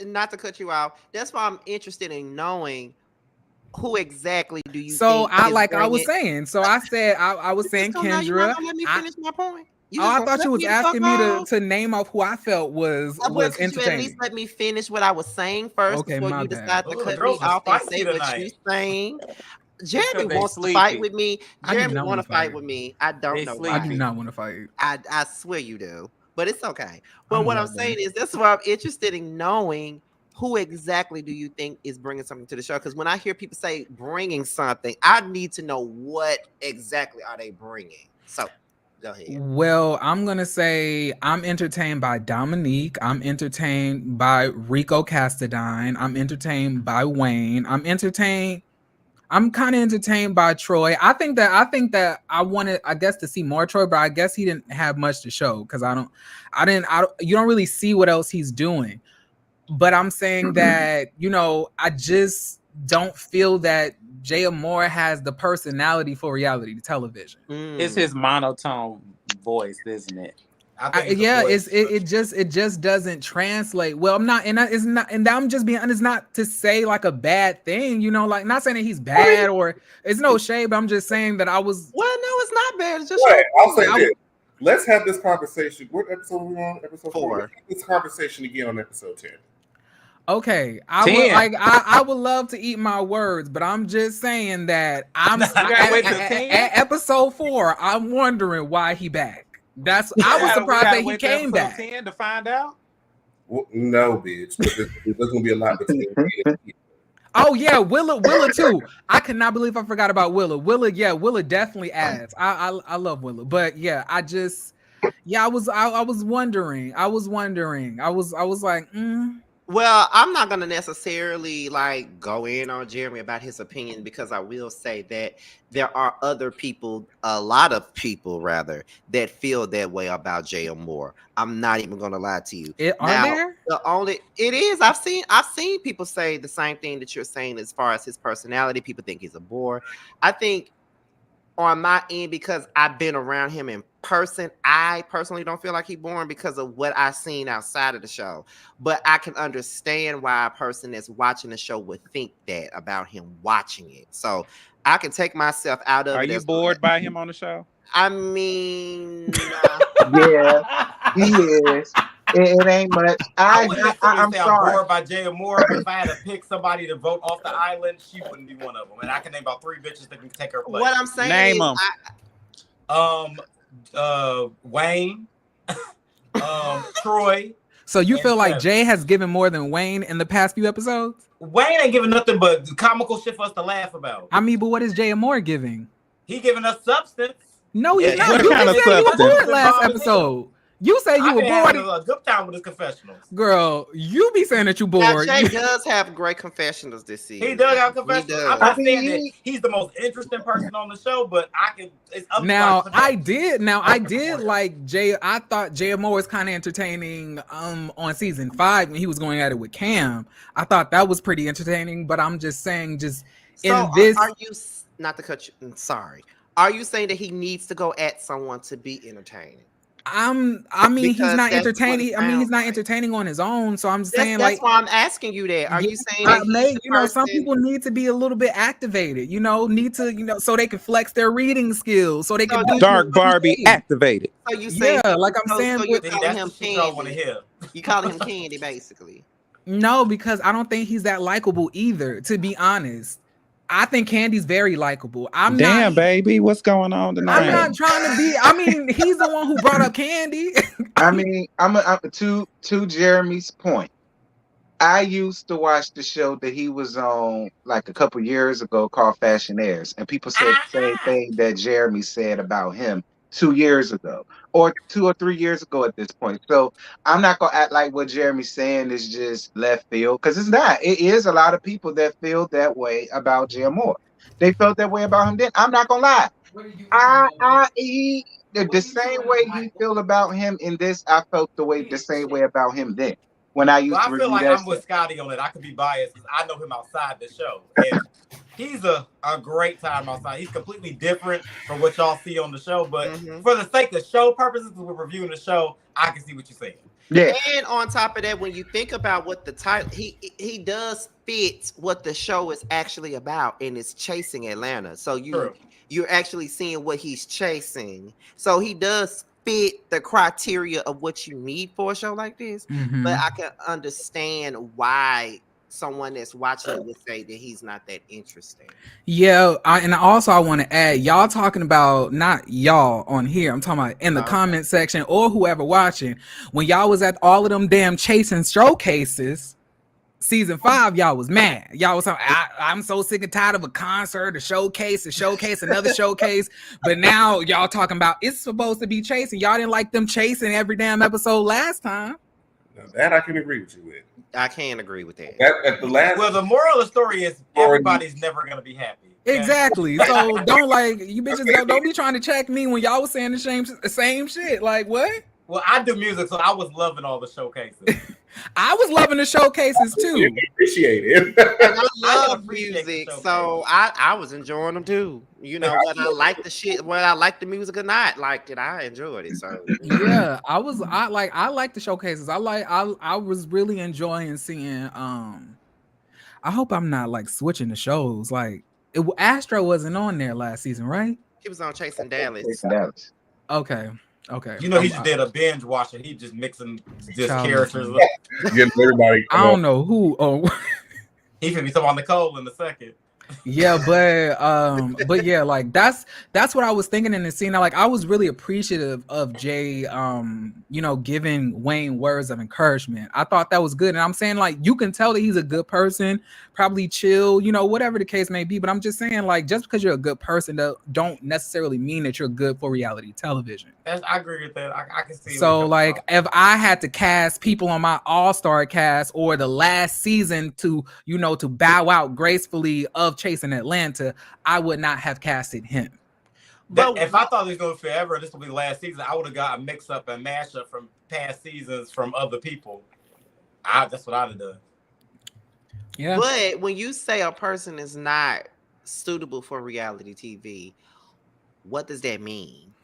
not to cut you out. That's why I'm interested in knowing who exactly do you. So think I was saying. So I said I was saying Kendra. Let me finish my point. I thought you was asking me to name off who I felt was entertaining. You at least let me finish what I was saying first before you decide to cut me off and say what you're saying. Jeremy wants to fight with me. Jeremy want to fight with me. I don't know why. I do not want to fight. I swear you do, but it's okay. But what I'm saying is that's why I'm interested in knowing who exactly do you think is bringing something to the show? Because when I hear people say bringing something, I need to know what exactly are they bringing. So. Go ahead. Well, I'm gonna say I'm entertained by Dominique. I'm entertained by Rico Castadine. I'm entertained by Wayne. I'm kind of entertained by Troy. I think that I wanted, I guess, to see more Troy, but I guess he didn't have much to show because you don't really see what else he's doing. But I'm saying that, I just don't feel that Jaya Moore has the personality for reality television. It's his monotone voice, isn't it? It just doesn't translate well. I'm just being honest, not to say like a bad thing, like not saying that he's bad or it's no shade, but I'm just saying that I was. Well, no, it's not bad. It's just I'll say this. Let's have this conversation. What episode are we on? Episode 4. This conversation again on episode 10. Okay, I would love to eat my words, but I'm just saying that at episode 4, I'm wondering why he back. I was surprised that he came back. 10 to find out. Well, no, bitch. There's gonna be a lot between. Oh yeah, Willa too. I cannot believe I forgot about Willa. Willa definitely adds. I love Willa, but yeah, I was wondering. I was like. Well, I'm not going to necessarily go in on Jeremy about his opinion because I will say that there are a lot of people rather, that feel that way about Jaya Moore. I'm not even going to lie to you. It is. I've seen people say the same thing that you're saying as far as his personality. People think he's a bore. I think on my end, because I've been around him in person, I personally don't feel like he's boring because of what I've seen outside of the show. But I can understand why a person that's watching the show would think that about him watching it. So I can take myself out of it. Are you bored by him on the show? I mean, yeah, he is. It ain't much. I'm sorry. Bored by Jaya Moore, but if I had to pick somebody to vote off the island, she wouldn't be one of them. And I can name about 3 bitches that can take her place. What I'm saying, name them. Wayne, Troy. So you feel like Jay has given more than Wayne in the past few episodes? Wayne ain't giving nothing but comical shit for us to laugh about. I mean, but what is Jaya Moore giving? He giving us substance. No, he's not. You said you were bored last episode. You say you were bored. A good time with his confessionals. Girl, you be saying that you bored. Now, Jay does have great confessionals this season. He does have confessionals. I'm not saying that he's the most interesting person on the show, but it's up now I did like Jay. I thought Jaya Moore was kind of entertaining on season 5 when he was going at it with Cam. I thought that was pretty entertaining, but I'm just saying in this. Are you, not to cut you, sorry. Are you saying that he needs to go at someone to be entertaining? I mean, he's Because not that's what it entertaining. I mean, he's sounds not like. entertaining on his own. So I'm just saying, That's like, why I'm asking you that. Are yeah, you saying that he's the you know, some person? people need to be a little bit activated. You know, need to, you know, so they can flex their reading skills, so they So can do you Dark what Barbie they say. activated. so you say Yeah, like I'm so saying, you're See, calling that's him the shit y'all want to Candy. hear. You calling him Candy, basically. no, because I don't think he's that likable either. To be honest, I think Candy's very likable. Damn, baby, what's going on I'm tonight? not trying to be. I mean, he's the one who brought up Candy. I mean, I'm to Jeremy's point. I used to watch the show that he was on like a couple years ago called Fashionaires, and people said the same thing that Jeremy said about him 2 years ago, or 2 or 3 years ago at this point. So I'm not gonna act like what Jeremy's saying is just left field, because it's not. It is a lot of people that feel that way about Jim Moore. They felt that way about him then. I'm not gonna lie. The same way he feel about him in this, I felt the same way about him then when I So used to I feel review like that I'm with show. Scotty on it. I could be biased because I know him outside the show. And he's a great time outside. He's completely different from what y'all see on the show. But for the sake of show purposes, we're reviewing the show, I can see what you're saying. Yeah. And on top of that, when you think about what the title, he does fit what the show is actually about, and it's chasing Atlanta. So you're actually seeing what he's chasing. So he does fit the criteria of what you need for a show like this. But I can understand why someone that's watching it would say that he's not that interesting. Yeah, and also I want to add, y'all talking about, not y'all on here, I'm talking about in the comment section or whoever watching, when y'all was at all of them damn chasing showcases, season 5, y'all was mad. Y'all was like, I'm so sick and tired of a concert, a showcase, another showcase. But now y'all talking about it's supposed to be chasing. Y'all didn't like them chasing every damn episode last time. Now that I can agree with you with. I can't agree with that. At the last, Well, the moral of the story is everybody's never going to be happy. Okay? Exactly. So don't, like, you bitches don't be trying to check me when y'all was saying the same shit. Like, what? Well, I do music, so I was loving all the showcases. I was loving the showcases too. You appreciate it. And I love appreciate the music, showcase. so I was enjoying them too. You know, whether I like the shit, whether I like the music or not, liked it, I enjoyed it. So Yeah, I like the showcases. I was really enjoying seeing. I hope I'm not like switching the shows. Like Astro wasn't on there last season, right? he was on Chasing Dallas. Jason Dallas. Okay. You know, he just did a binge watching. He just mixing just Child characters. Getting everybody. I don't know who. Oh, He can be talking about Nicole in a second. yeah, but yeah, like that's what I was thinking in the scene. Like, I was really appreciative of Jay, you know, giving Wayne words of encouragement. I thought that was good, and I'm saying, like, you can tell that he's a good person, probably chill, you know, whatever the case may be. But I'm just saying, like, just because you're a good person, don't necessarily mean that you're good for reality television. I agree with that. I can see. So, like, if I had to cast people on my all-star cast or the last season to, you know, to bow out gracefully of Chasing Atlanta, I would not have casted him. But if I thought it was going forever, this would be the last season, I would have got a mix-up and mash-up from past seasons from other people. That's what I'd have done. Yeah. But when you say a person is not suitable for reality TV, what does that mean?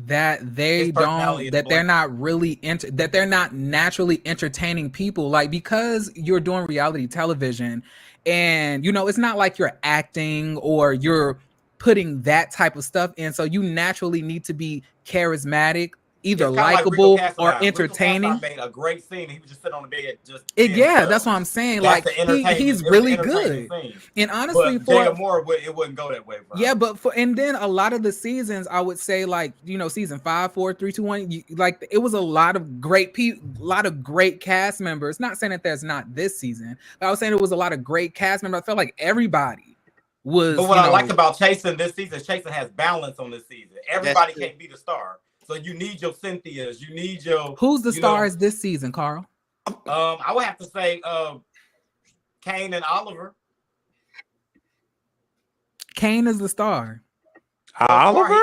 That they don't, that they're not really that they're not naturally entertaining people. Like, because you're doing reality television, and you know, it's not like you're acting or you're putting that type of stuff in. So you naturally need to be charismatic, either likable or entertaining. Rico made a great scene. He was just sitting on the bed, yeah, that's what I'm saying. That's like he's really good. And honestly, but Jay Moore, it wouldn't go that way. Yeah, but and then a lot of the seasons, I would say, like, you know, season 5, 4, 3, 2, 1, like, it was a lot of great people, a lot of great cast members. Not saying that there's not this season, but I was saying it was a lot of great cast members. I felt like everybody was. But what I like about Chasing this season, Chasing has balance on this season. Everybody can't be the star. So you need your Cynthias. You need your. Who's the stars this season, Carl? I would have to say Kane and Oliver. Kane is the star. Oliver?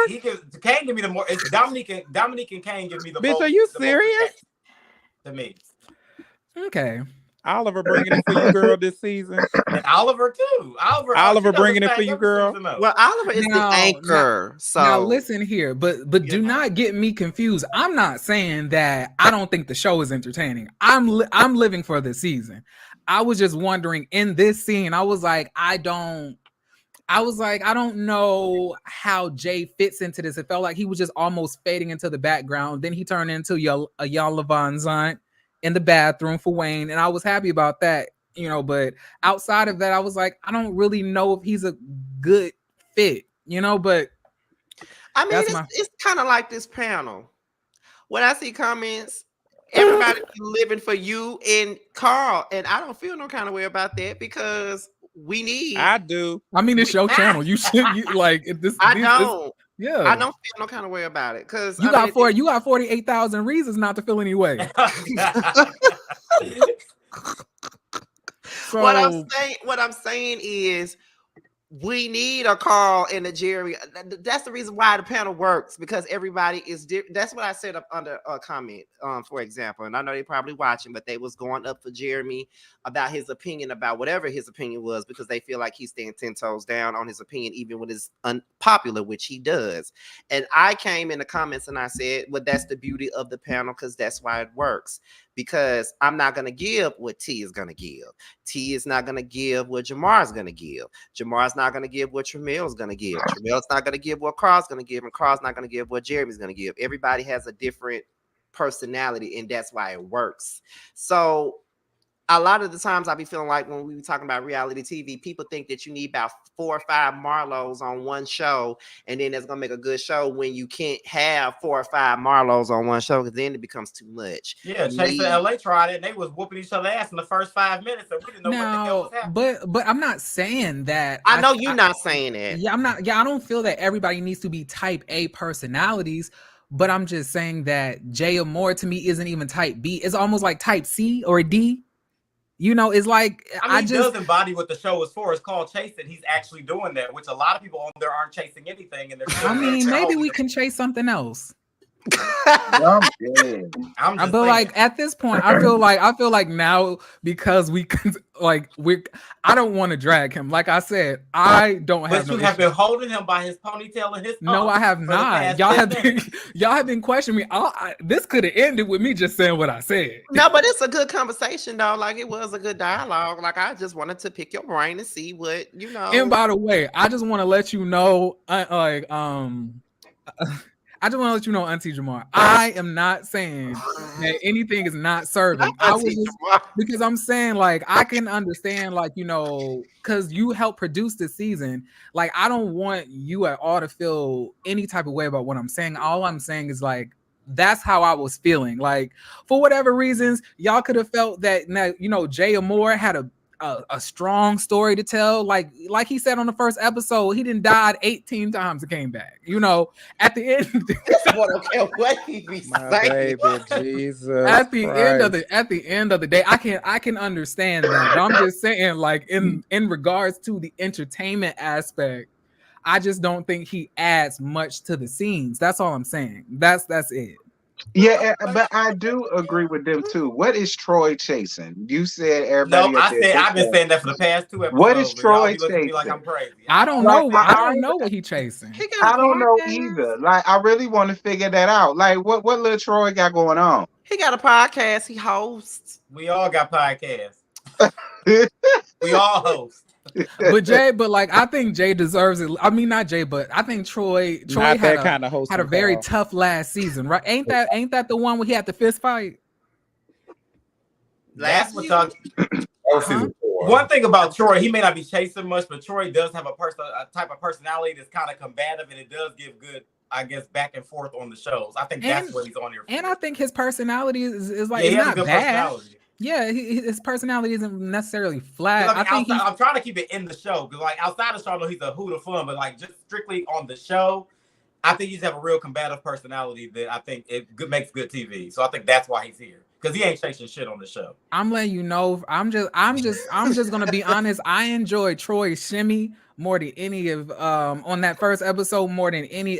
Kane give me the more. It's Dominique and Kane give me the. Bitch, are you serious? To me. Okay. Oliver bringing it for you, girl, this season. And Oliver too. Oliver she does bringing the it for same you, every girl. season, though. Well, Oliver is Now- the anchor. So Now listen here, but do not get me confused. I'm not saying that I don't think the show is entertaining. I'm living for this season. I was just wondering in this scene, I was like, I don't know how Jay fits into this. It felt like he was just almost fading into the background. Then he turned into a Jan Levon Zant in the bathroom for Wayne, and I was happy about that, you know. But outside of that, I was like, I don't really know if he's a good fit, you know. But I mean, That's it's kind of like this panel. When I see comments, everybody living for you and Carl, and I don't feel no kind of way about that because we need. I do. I mean, it's your channel. You should like if this. I this- don't. Yeah, I don't feel no kind of way about it because You got 48,000 reasons not to feel any way. So What I'm saying is we need a Carl and a Jerry. That's the reason why the panel works, because everybody is that's what I said up under a comment, for example. And I know they probably watching, but they was going up for Jeremy about his opinion about whatever his opinion was, because they feel like he's staying 10 toes down on his opinion, even when it's unpopular, which he does. And I came in the comments and I said, well, that's the beauty of the panel, because that's why it works. Because I'm not going to give what T is going to give. T is not going to give what Jamar is going to give. Jamar's not going to give what Tramel is going to give. Tramel's not going to give what Carl's going to give. And Carl's not going to give what Jeremy's going to give. Everybody has a different personality, and that's why it works. So a lot of the times I be feeling like when we were talking about reality TV, people think that you need about 4 or 5 Marlos on one show, and then that's gonna make a good show, when you can't have 4 or 5 Marlos on one show, because then it becomes too much. Yeah, Chase and LA tried it, and they was whooping each other's ass in the first 5 minutes, and we didn't know what the hell was happening. but I'm not saying that. I know you're not saying that. Yeah, I'm not. Yeah, I don't feel that everybody needs to be type A personalities. But I'm just saying that Jay Amore to me isn't even type B. It's almost like type C or D. You know, it's like I mean, he does embody what the show is for. It's called chasing. He's actually doing that, which a lot of people on there aren't chasing anything. And I mean, maybe we can chase something else. I'm dead. I'm But like at this point, I feel like now, because we can I don't want to drag him. Like I said, I don't have. But you no have issue. been holding him by his ponytail and his. No, I have not. Y'all have been questioning me. This could have ended with me just saying what I said. No, but it's a good conversation though. Like it was a good dialogue. Like I just wanted to pick your brain and see what you know. And by the way, I just want to let you know, I just want to let you know, Auntie Jamar, I am not saying that anything is not serving. Because I'm saying, like, I can understand, like, you know, because you helped produce this season. Like, I don't want you at all to feel any type of way about what I'm saying. All I'm saying is, like, that's how I was feeling. Like, for whatever reasons, y'all could have felt that, you know, Jay Amore had a strong story to tell. Like he said on the first episode, he didn't died 18 times and came back. You know, at the end, what he be saying. Jesus. At the end of the day, I can understand that. But I'm just saying, like in regards to the entertainment aspect, I just don't think he adds much to the scenes. That's all I'm saying. That's it. Yeah, but I do agree with them too. What is Troy chasing? You said everybody. No, I've been saying that for the past 2 episodes. What is Troy chasing? Like I'm crazy. I don't know. I don't know what he's chasing. I don't know either. Like I really want to figure that out. Like what little Troy got going on? He got a podcast. He hosts. We all got podcasts. We all host. But like I think Jay deserves it. I mean, not Jay, but I think Troy had a very tough last season, right? Ain't that the one where he had the fist fight? Last one talk. Season 4. One thing about Troy, he may not be chasing much, but Troy does have a type of personality that's kind of combative, and it does give good, I guess, back and forth on the shows. I think that's what he's on here for. And I think his personality is like it's not good bad. Yeah, his personality isn't necessarily flat. I think I'm trying to keep it in the show because, like, outside the show, I know he's a hoot of fun, but like just strictly on the show, I think he's have a real combative personality that I think makes good TV. So I think that's why he's here, because he ain't chasing shit on the show. I'm letting you know. I'm just gonna be honest. I enjoyed Troy's shimmy more than any of on that first episode more than any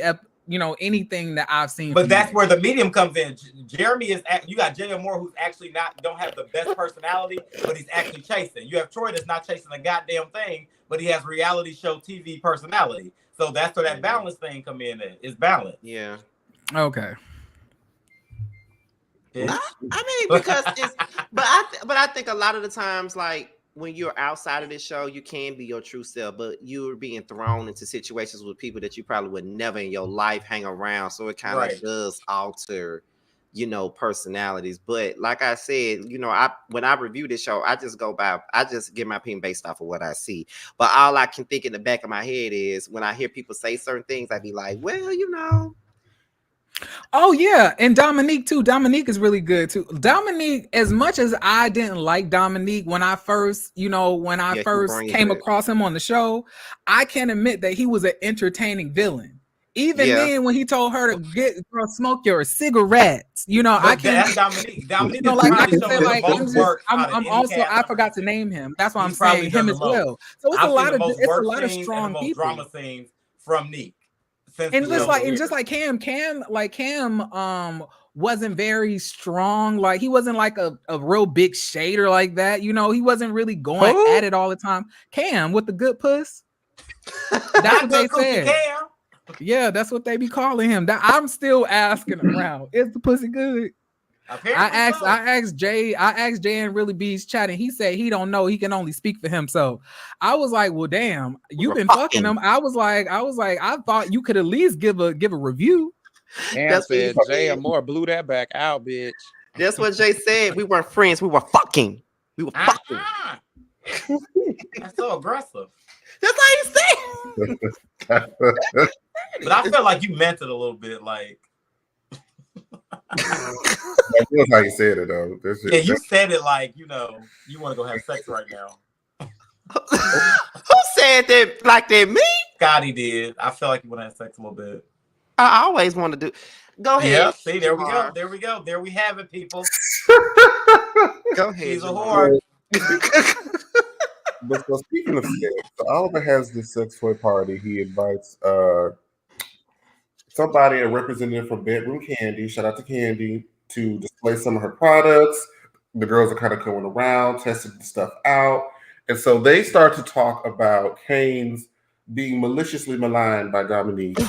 anything that I've seen. But that's where the medium comes in. Jeremy you got Jay Moore, who's actually don't have the best personality, but he's actually chasing. You have Troy that's not chasing a goddamn thing, but he has reality show TV personality. So that's where that balance thing come in. It's balance. Yeah. Okay. I mean, because but I think a lot of the times, like when you're outside of this show, you can be your true self, but you're being thrown into situations with people that you probably would never in your life hang around. So it kind of does alter, personalities. But like I said, when I review this show, I just give my opinion based off of what I see. But all I can think in the back of my head is when I hear people say certain things, I'd be like, well, Oh yeah, and Dominique too. Dominique is really good too. Dominique, as much as I didn't like Dominique when I first, came across him on the show, I can admit that he was an entertaining villain. Even then, when he told her to smoke your cigarettes, I can. Dominique. I'm also. I forgot to name him. That's why I'm saying him as well. So it's a lot of strong people. Drama scenes from Neek. And just like Cam wasn't very strong. Like he wasn't like a real big shader like that. He wasn't really going at it all the time. Cam with the good puss. That's what they said. Cam. Yeah, that's what they be calling him. I'm still asking around. Is the pussy good? I asked Jay and Really B's chat, and he said he don't know. He can only speak for himself. I was like, well, damn, you've been fucking him. I was like, I thought you could at least give a review. And said Jay Moore blew that back out, bitch. That's what Jay said. We weren't friends. We were fucking. That's so aggressive. That's how you said. But I feel like you meant it a little bit, like. That's how you said it though. You said it like you want to go have sex right now. Who said that like that? Me? Scotty did. I feel like you want to have sex a little bit. I always want to do. Go ahead. Yeah. See, there we go. There we go. There we have it, people. Go ahead. He's a whore. But so speaking of sex, so Oliver has this sex toy party. He invites somebody, a representative from Bedroom Candy, shout out to Candy, to display some of her products. The girls are kind of going around, testing the stuff out. And so they start to talk about Kane's being maliciously maligned by Dominique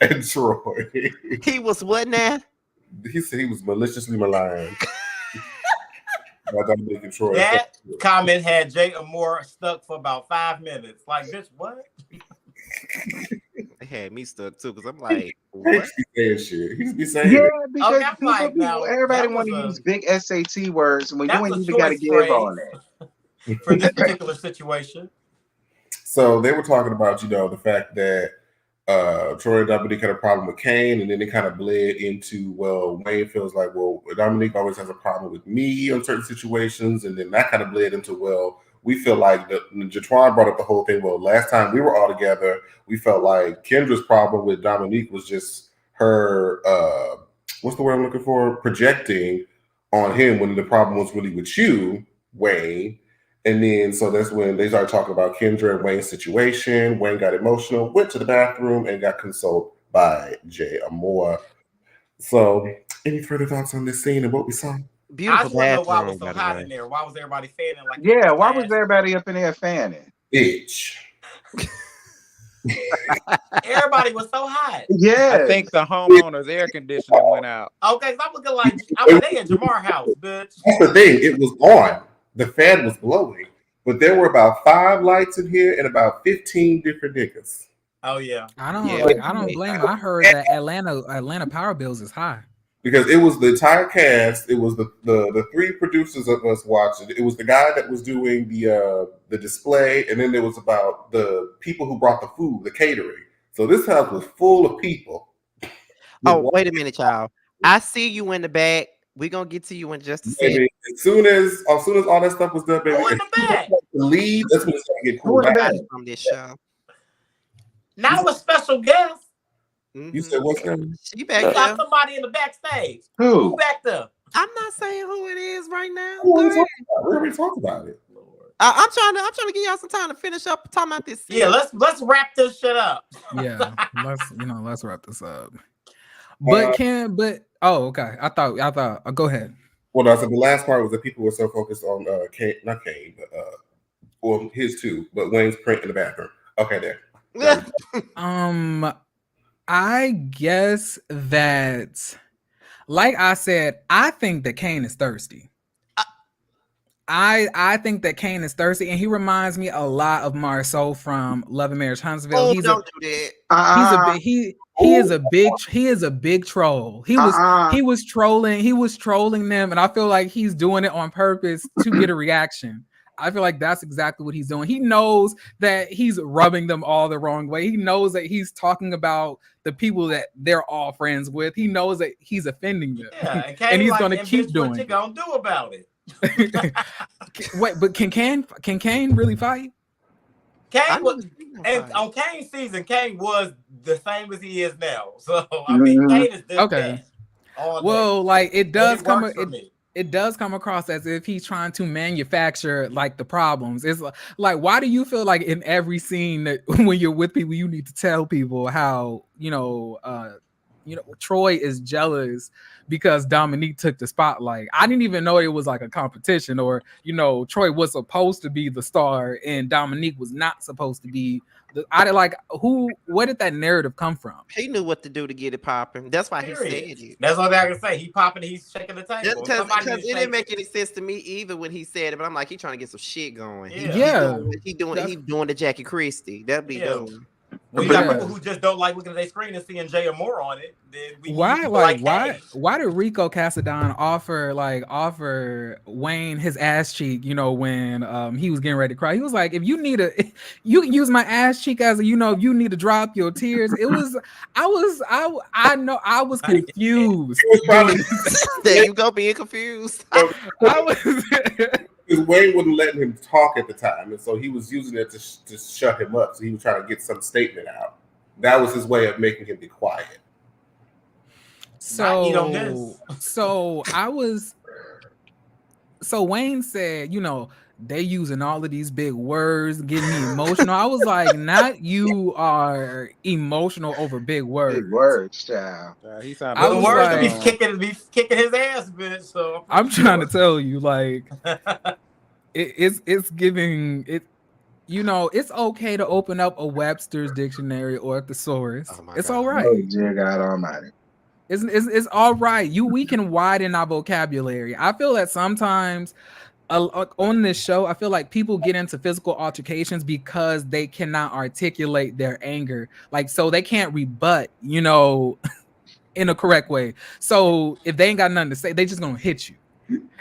and Troy. He was what now? He said he was maliciously maligned by Dominique and Troy. That comment had Jay Moore stuck for about 5 minutes. Like, bitch, what? It had me stuck too, because I'm like, what? He just be saying yeah, it. because like, now, everybody want to use big SAT words when you ain't even got to give all that. For this particular situation. So they were talking about, the fact that Troy and Dominique had a problem with Kane, and then it kind of bled into, well, Wayne feels like, well, Dominique always has a problem with me on certain situations, and then that kind of bled into, well, we feel like Jatwan brought up the whole thing. Well, last time we were all together, we felt like Kendra's problem with Dominique was just her, what's the word I'm looking for? Projecting on him when the problem was really with you, Wayne. And then, so that's when they started talking about Kendra and Wayne's situation. Wayne got emotional, went to the bathroom, and got consoled by Jay Moore. So, any further thoughts on this scene and what we saw? Beautiful I just want to know why it was so hot in there. Why was everybody fanning like? Yeah, why was everybody up in there fanning? Bitch. Everybody was so hot. Yeah, I think the homeowner's air conditioning went out. Okay, so I'm looking like they at Jamar house, bitch. That's the thing. It was on. The fan was blowing, but there were about 5 lights in here and about 15 different niggas. Oh yeah. I don't blame him. I heard that Atlanta power bills is high. Because it was the entire cast. It was the 3 producers of us watching. It was the guy that was doing the display, and then there was about the people who brought the food, the catering. So this house was full of people. Oh, wait a minute, y'all. I see you in the back. We're gonna get to you in just a second. As soon as all that stuff was done, baby, in the back? Leave. That's when it's gonna get cool From this show. Now a special guest. Mm-hmm. You said what's that? She back You got there. somebody in the backstage. Who back there? I'm not saying who it is right now. We already talked about it. Lord. I'm trying to give y'all some time to finish up talking about this. Yeah, let's wrap this shit up. Yeah, let's wrap this up. But okay. I thought. Go ahead. Well, no, so the last part was that people were so focused on Kane, not Kane, but well, his too, but Wayne's print in the bathroom. Okay, there. I guess that, like I said, I think that Kane is thirsty. I think that Kane is thirsty, and he reminds me a lot of Marceau from Love and Marriage Huntsville. Oh, don't do that. He is a big troll. He was trolling them, and I feel like he's doing it on purpose to get a reaction. I feel like that's exactly what he's doing. He knows that he's rubbing them all the wrong way. He knows that he's talking about the people that they're all friends with. He knows that he's offending them. Yeah, and he's going to keep doing it. What you gonna do about it? Wait, but can Kane really fight? Kane was, and on Kane's season, Kane was the same as he is now. So I mean, Kane is okay. Well, like it does come across as if he's trying to manufacture like the problems. It's like, why do you feel like in every scene that when you're with people, you need to tell people how Troy is jealous because Dominique took the spotlight? I didn't even know it was like a competition, or Troy was supposed to be the star and Dominique was not supposed to be. Where did that narrative come from? He knew what to do to get it popping. That's why he said it. That's all I can say. He popping, he's shaking the table. Because it didn't make any sense to me either when he said it, but I'm like, he's trying to get some shit going. Yeah. He's doing the Jackie Christie. That'd be doing. When you got people who just don't like looking at their screen and seeing Jay or Moore on it, then why did Rico Casadon offer Wayne his ass cheek, when he was getting ready to cry? He was like, if you can use my ass cheek as if you need to drop your tears. I was confused. There you go, being confused. Because Wayne wouldn't let him talk at the time, and so he was using it to shut him up. So he was trying to get some statement out. That was his way of making him be quiet. So Wayne said, they using all of these big words, getting me emotional. I was like, not you are emotional over big words. Big words, child. He he's kicking his ass, bitch. So I'm trying to tell you, like, it's giving it. It's okay to open up a Webster's dictionary or a thesaurus. It's all right. Oh, dear God Almighty. It's all right. We can widen our vocabulary. I feel that sometimes on this show, I feel like people get into physical altercations because they cannot articulate their anger. Like, so they can't rebut, in a correct way. So if they ain't got nothing to say, they just gonna hit you.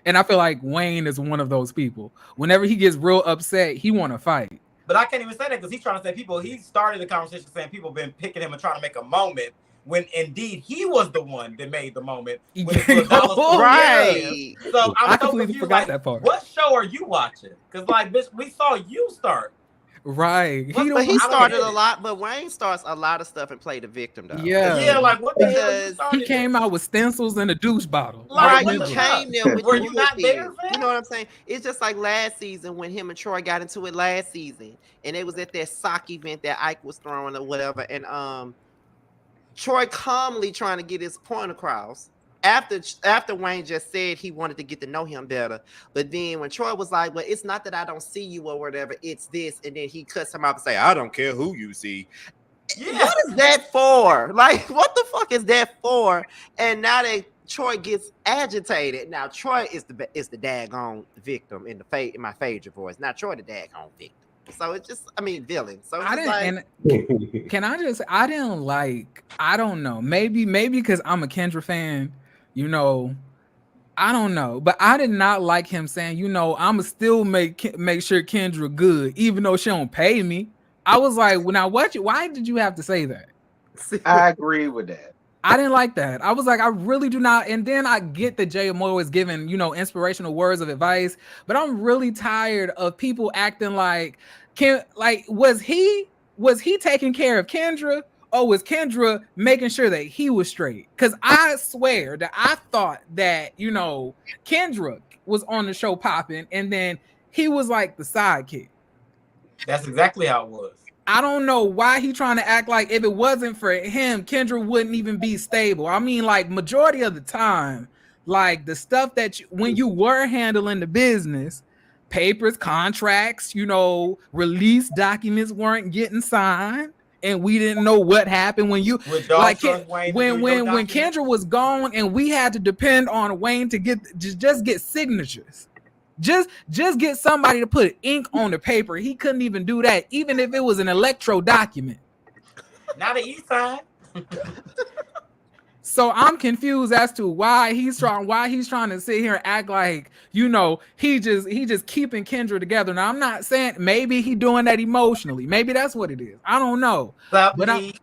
And I feel like Wayne is one of those people. Whenever he gets real upset, he want to fight. But I can't even say that because he's trying to say he started the conversation saying people been picking him and trying to make a moment, when indeed he was the one that made the moment. Right. So I completely forgot that part. What show are you watching? Because bitch, we saw you start. Right. But he started a lot, but Wayne starts a lot of stuff and played the victim though. Yeah, like what the hell? He came out with stencils and a douche bottle. Right, you came there with were you not there? You know what I'm saying? It's just like last season when him and Troy got into it last season, and it was at that sock event that Ike was throwing or whatever, and Troy calmly trying to get his point across. After Wayne just said he wanted to get to know him better, but then when Troy was like, well, it's not that I don't see you or whatever, it's this, and then he cuts him off and say, I don't care who you see. Yeah. What is that for? Like, what the fuck is that for? And now that Troy gets agitated, now Troy is the daggone victim in my favorite voice. Not Troy the daggone victim. So it's just, villain. So I don't know. Maybe because I'm a Kendra fan, I don't know. But I did not like him saying, I'ma still make sure Kendra good, even though she don't pay me. I was like, well, now why did you have to say that? I agree with that. I didn't like that. I was like, I really do not. And then I get that Jay Moore is giving, inspirational words of advice, but I'm really tired of people acting like, was he taking care of Kendra, or was Kendra making sure that he was straight? Because I swear that I thought that, Kendra was on the show popping, and then he was like the sidekick. That's exactly how it was. I don't know why he trying to act like if it wasn't for him, Kendra wouldn't even be stable. I mean, like majority of the time, like the stuff that when you were handling the business, papers, contracts, you know, release documents weren't getting signed, and we didn't know what happened when you like when Kendra was gone, and we had to depend on Wayne to just get signatures. Just get somebody to put ink on the paper. He couldn't even do that, even if it was an electro document. Not the east side. So I'm confused as to why he's trying to sit here and act like, you know, he just keeping Kendra together. Now I'm not saying maybe he doing that emotionally. Maybe that's what it is. I don't know. But I'm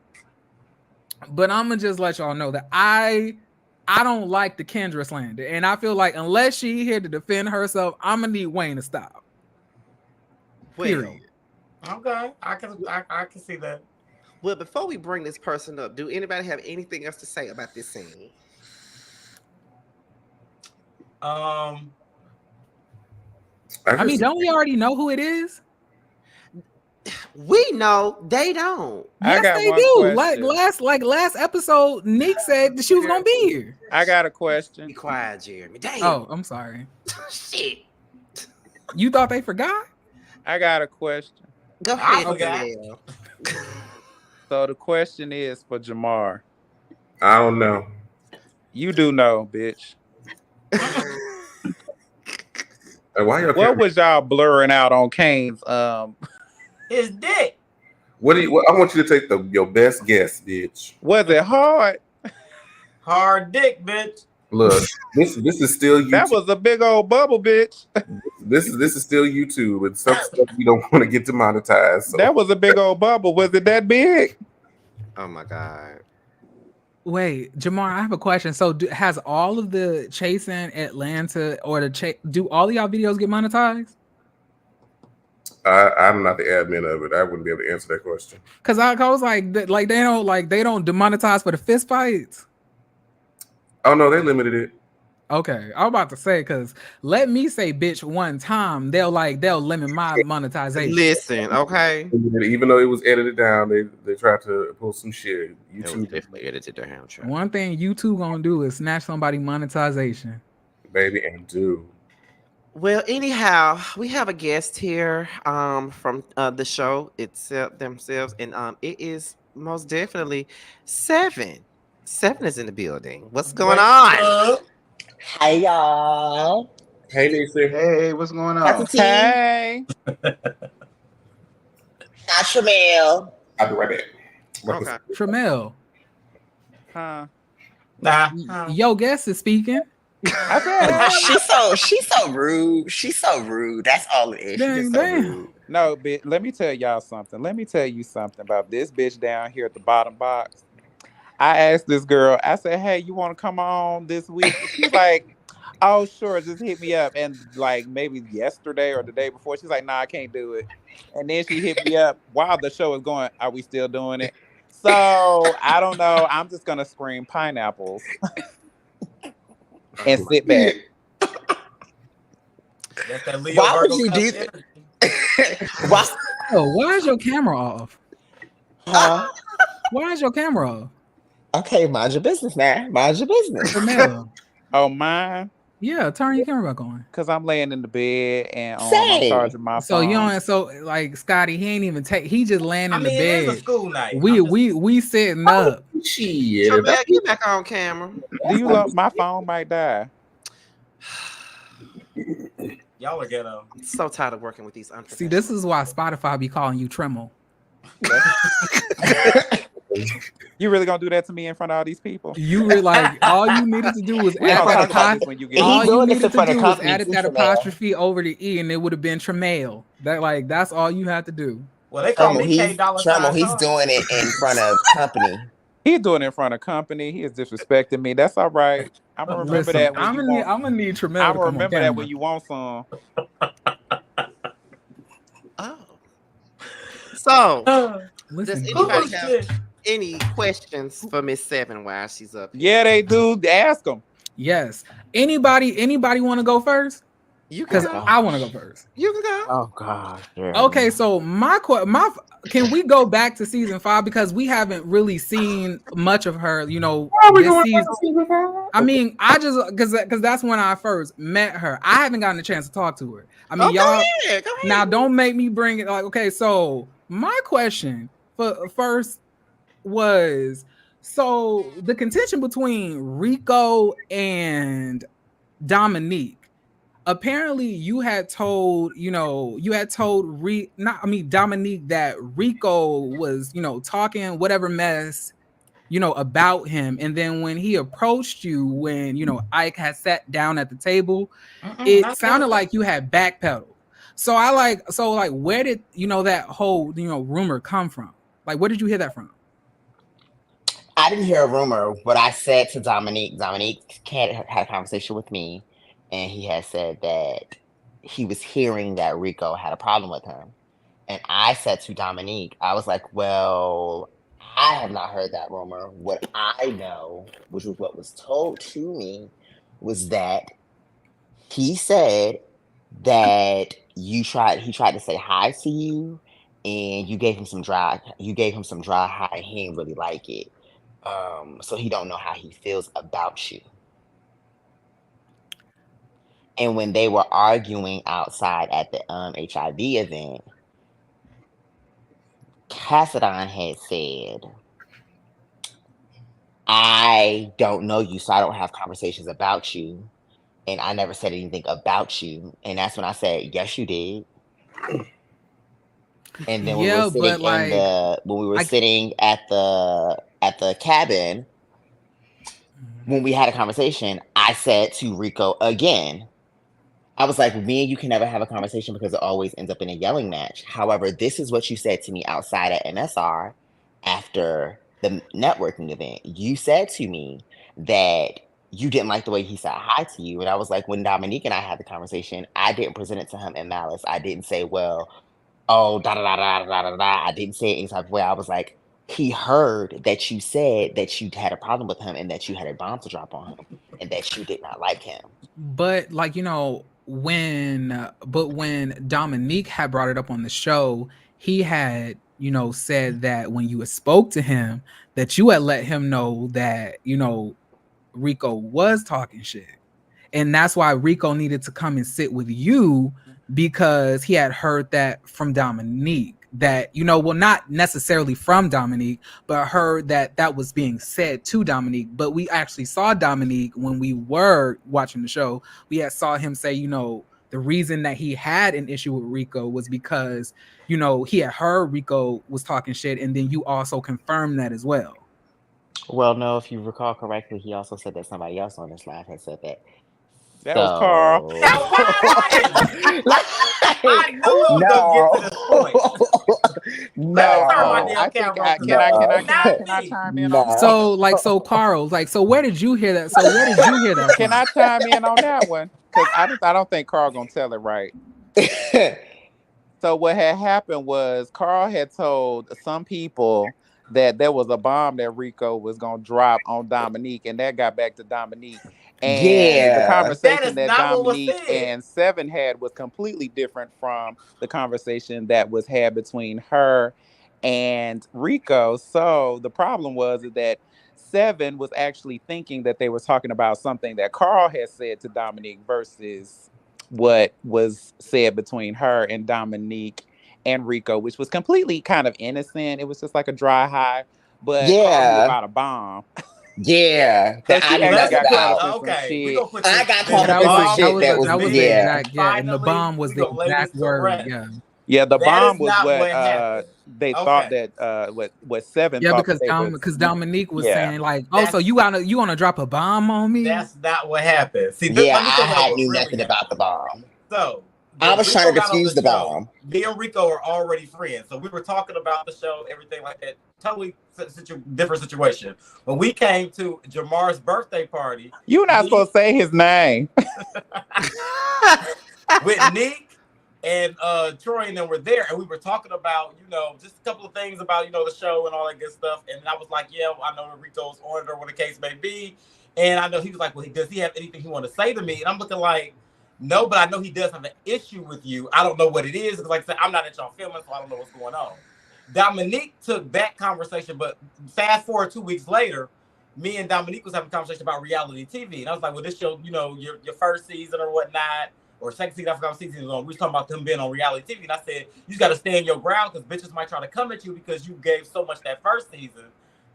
gonna just let y'all know that I don't like the Kendra slander, and I feel like unless she here to defend herself, I'm gonna need Wayne to stop. Period. Okay, I can see that. Well, before we bring this person up, do anybody have anything else to say about this scene? I mean, don't we already know who it is? We know, they don't. Yes, they do. Like last episode, Nick said that she was gonna be here. I got a question. Be quiet, Jeremy. Damn. Oh, I'm sorry. Shit. You thought they forgot? I got a question. Go ahead. So the question is for Jamar. I don't know. You do know, bitch. What was y'all blurring out on Kane's his dick? I want you to take your best guess, bitch. Was it hard? Hard dick, bitch. Look, this is still YouTube. That was a big old bubble, bitch. This is still YouTube, and some stuff we don't want to get demonetized. So. That was a big old bubble. Was it that big? Oh my god. Wait, Jamar, I have a question. So, has all of the Chasing Atlanta or do all of y'all videos get monetized? I'm not the admin of it. I wouldn't be able to answer that question. Because I was like they don't demonetize for the fist fights. Oh no, they limited it. Okay, I'm about to say, because let me say bitch one time, they'll limit my monetization. Listen, okay. Even though it was edited down, they tried to pull some shit. YouTube definitely edited their hand. One thing YouTube gonna do is snatch somebody monetization, baby, and do. Well, anyhow, we have a guest here from the show itself themselves, and it is most definitely Seven. Seven is in the building. What's going on? Hey y'all. Hey Nisa. Hey, what's going on? Hey. Hi Tramel. I'll be right back. Okay. Tramel. Nah. Yo, guest is speaking. She's so rude. She's so rude. That's all it is. She's so rude. No, bitch. Let me tell y'all something. Let me tell you something about this bitch down here at the bottom box. I asked this girl, I said, hey, you want to come on this week? She's like, oh, sure, just hit me up. And like maybe yesterday or the day before, she's like, nah, I can't do it. And then she hit me up while the show is going, are we still doing it? So I don't know. I'm just going to scream pineapples and sit back. Why would you do that? Why is your camera off? Huh? Why is your camera off? Okay, mind your business, man. Mind your business. Oh, mine? Yeah, turn your camera back on. Because I'm laying in the bed and I'm charging my phone. So you don't, like Scotty, he ain't even he just laying in the bed. It is a school night. We sitting up. Shit. Come back, get back on camera. Do you love my phone might die? Y'all are ghetto. I'm so tired of working with these unprofessionals. See, this is why Spotify be calling you Tremel. You really gonna do that to me in front of all these people? You were like, all you needed to do was add that apostrophe. All you needed to do was add that apostrophe over the E, and it would have been Tremail. That's all you had to do. Well, they call me K Dollar Sign. He's doing it in front of company. He's doing it in front of company. He is disrespecting me. That's all right. I'm gonna remember that. I'm gonna need Tremail. I'm gonna remember that when you want some. Oh. So, listen, does anybody have any questions for Miss Seven while she's up here? Yeah, they do. Ask them. Yes. Anybody want to go first? You can Because go. I want to go first. You can go. Oh God. Okay, so can we go back to season 5 because we haven't really seen much of her, this season. I mean, I just because that's when I first met her. I haven't gotten a chance to talk to her. I mean, Go y'all ahead. Go ahead. now don't make me bring it like okay. So my question for first was so the contention between Rico and Dominique. Apparently you had told Dominique that Rico was talking whatever mess about him, and then when he approached you when Ike had sat down at the table, it sounded like you had backpedaled. So where did that whole rumor come from? Like, where did you hear that from? I didn't hear a rumor. What I said to Dominique had a conversation with me, and he had said that he was hearing that Rico had a problem with him. And I said to Dominique, I was like, well, I have not heard that rumor. What I know, which was what was told to me, was that he said that he tried to say hi to you, and you gave him some dry hi, and he didn't really like it. So he don't know how he feels about you. And when they were arguing outside at the HIV event, Cassadon had said, I don't know you, so I don't have conversations about you. And I never said anything about you. And that's when I said, yes, you did. And then when we were sitting at the cabin, when we had a conversation, I said to Rico again, I was like, me and you can never have a conversation because it always ends up in a yelling match. However, this is what you said to me outside at MSR after the networking event. You said to me that you didn't like the way he said hi to you. And I was like, when Dominique and I had the conversation, I didn't present it to him in malice. I didn't say, well, oh, da da da da da da da. I didn't say it any type of way. I was like, he heard that you said that you had a problem with him and that you had a bomb to drop on him and that you did not like him. But when Dominique had brought it up on the show, he had said that when you spoke to him that you had let him know that Rico was talking shit, and that's why Rico needed to come and sit with you because he had heard that from Dominique, that not necessarily from Dominique, but heard that was being said to Dominique. But we actually saw Dominique when we were watching the show. We had saw him say the reason that he had an issue with Rico was because he had heard Rico was talking shit, and then you also confirmed that as well. Well, no, if you recall correctly, he also said that somebody else on this live had said that. That was Carl. I knew it was gonna get to this point. Can I chime in on that? So Carl, so where did you hear that? So where did you hear that? Can I chime in on that one? Because I don't think Carl gonna tell it right. So what had happened was Carl had told some people that there was a bomb that Rico was gonna drop on Dominique, and that got back to Dominique. And the conversation that Dominique and Seven had was completely different from the conversation that was had between her and Rico. So the problem was that Seven was actually thinking that they were talking about something that Carl had said to Dominique versus what was said between her and Dominique and Rico, which was completely kind of innocent. It was just like a dry hi, but Carl knew about a bomb. Yeah, I got caught up shit. I got caught up in shit that was the exact, and the bomb was the exact word. Yeah, the bomb was what they thought that what Seven. Yeah, because Dominique was saying like, oh, so you wanna drop a bomb on me? That's not what happened. See, I knew nothing about the bomb. So I was trying to defuse the bomb. Me and Rico are already friends, so we were talking about the show, everything like that. Totally different situation. When we came to Jamar's birthday party, you're not supposed to say his name. With Nick and Troy and them were there, and we were talking about just a couple of things about the show and all that good stuff. And I was like, yeah, I know that Rico's on it or what the case may be. And I know he was like, well, does he have anything he want to say to me? And I'm looking like, No, but I know he does have an issue with you. I don't know what it is. Because like I said, I'm not at y'all filming, so I don't know what's going on. Dominique took that conversation, but fast forward 2 weeks later, me and Dominique was having a conversation about reality TV. And I was like, well, this show, you know, your first season or whatnot, or second season, I forgot what season it was on. We were talking about them being on reality TV. And I said, you got to stand your ground because bitches might try to come at you because you gave so much that first season.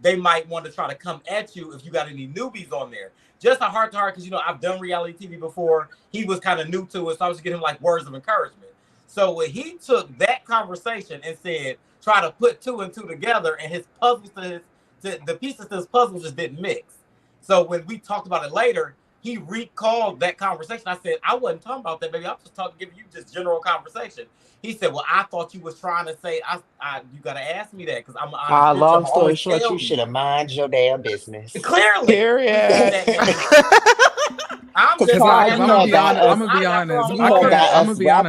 They might want to try to come at you if you got any newbies on there. Just a heart to heart, because, you know, I've done reality TV before. He was kind of new to it, so I was getting him like words of encouragement. So when he took that conversation and said, try to put 2 and 2 together, and his puzzles the pieces to his puzzle just didn't mix. So when we talked about it later, he recalled that conversation. I said, I wasn't talking about that, baby. I'm just giving you just general conversation. He said, well, I thought you was trying to say, you got to ask me that because I'm honest. Long story short, you should have mind your damn business. Clearly. Period. I'm gonna be honest.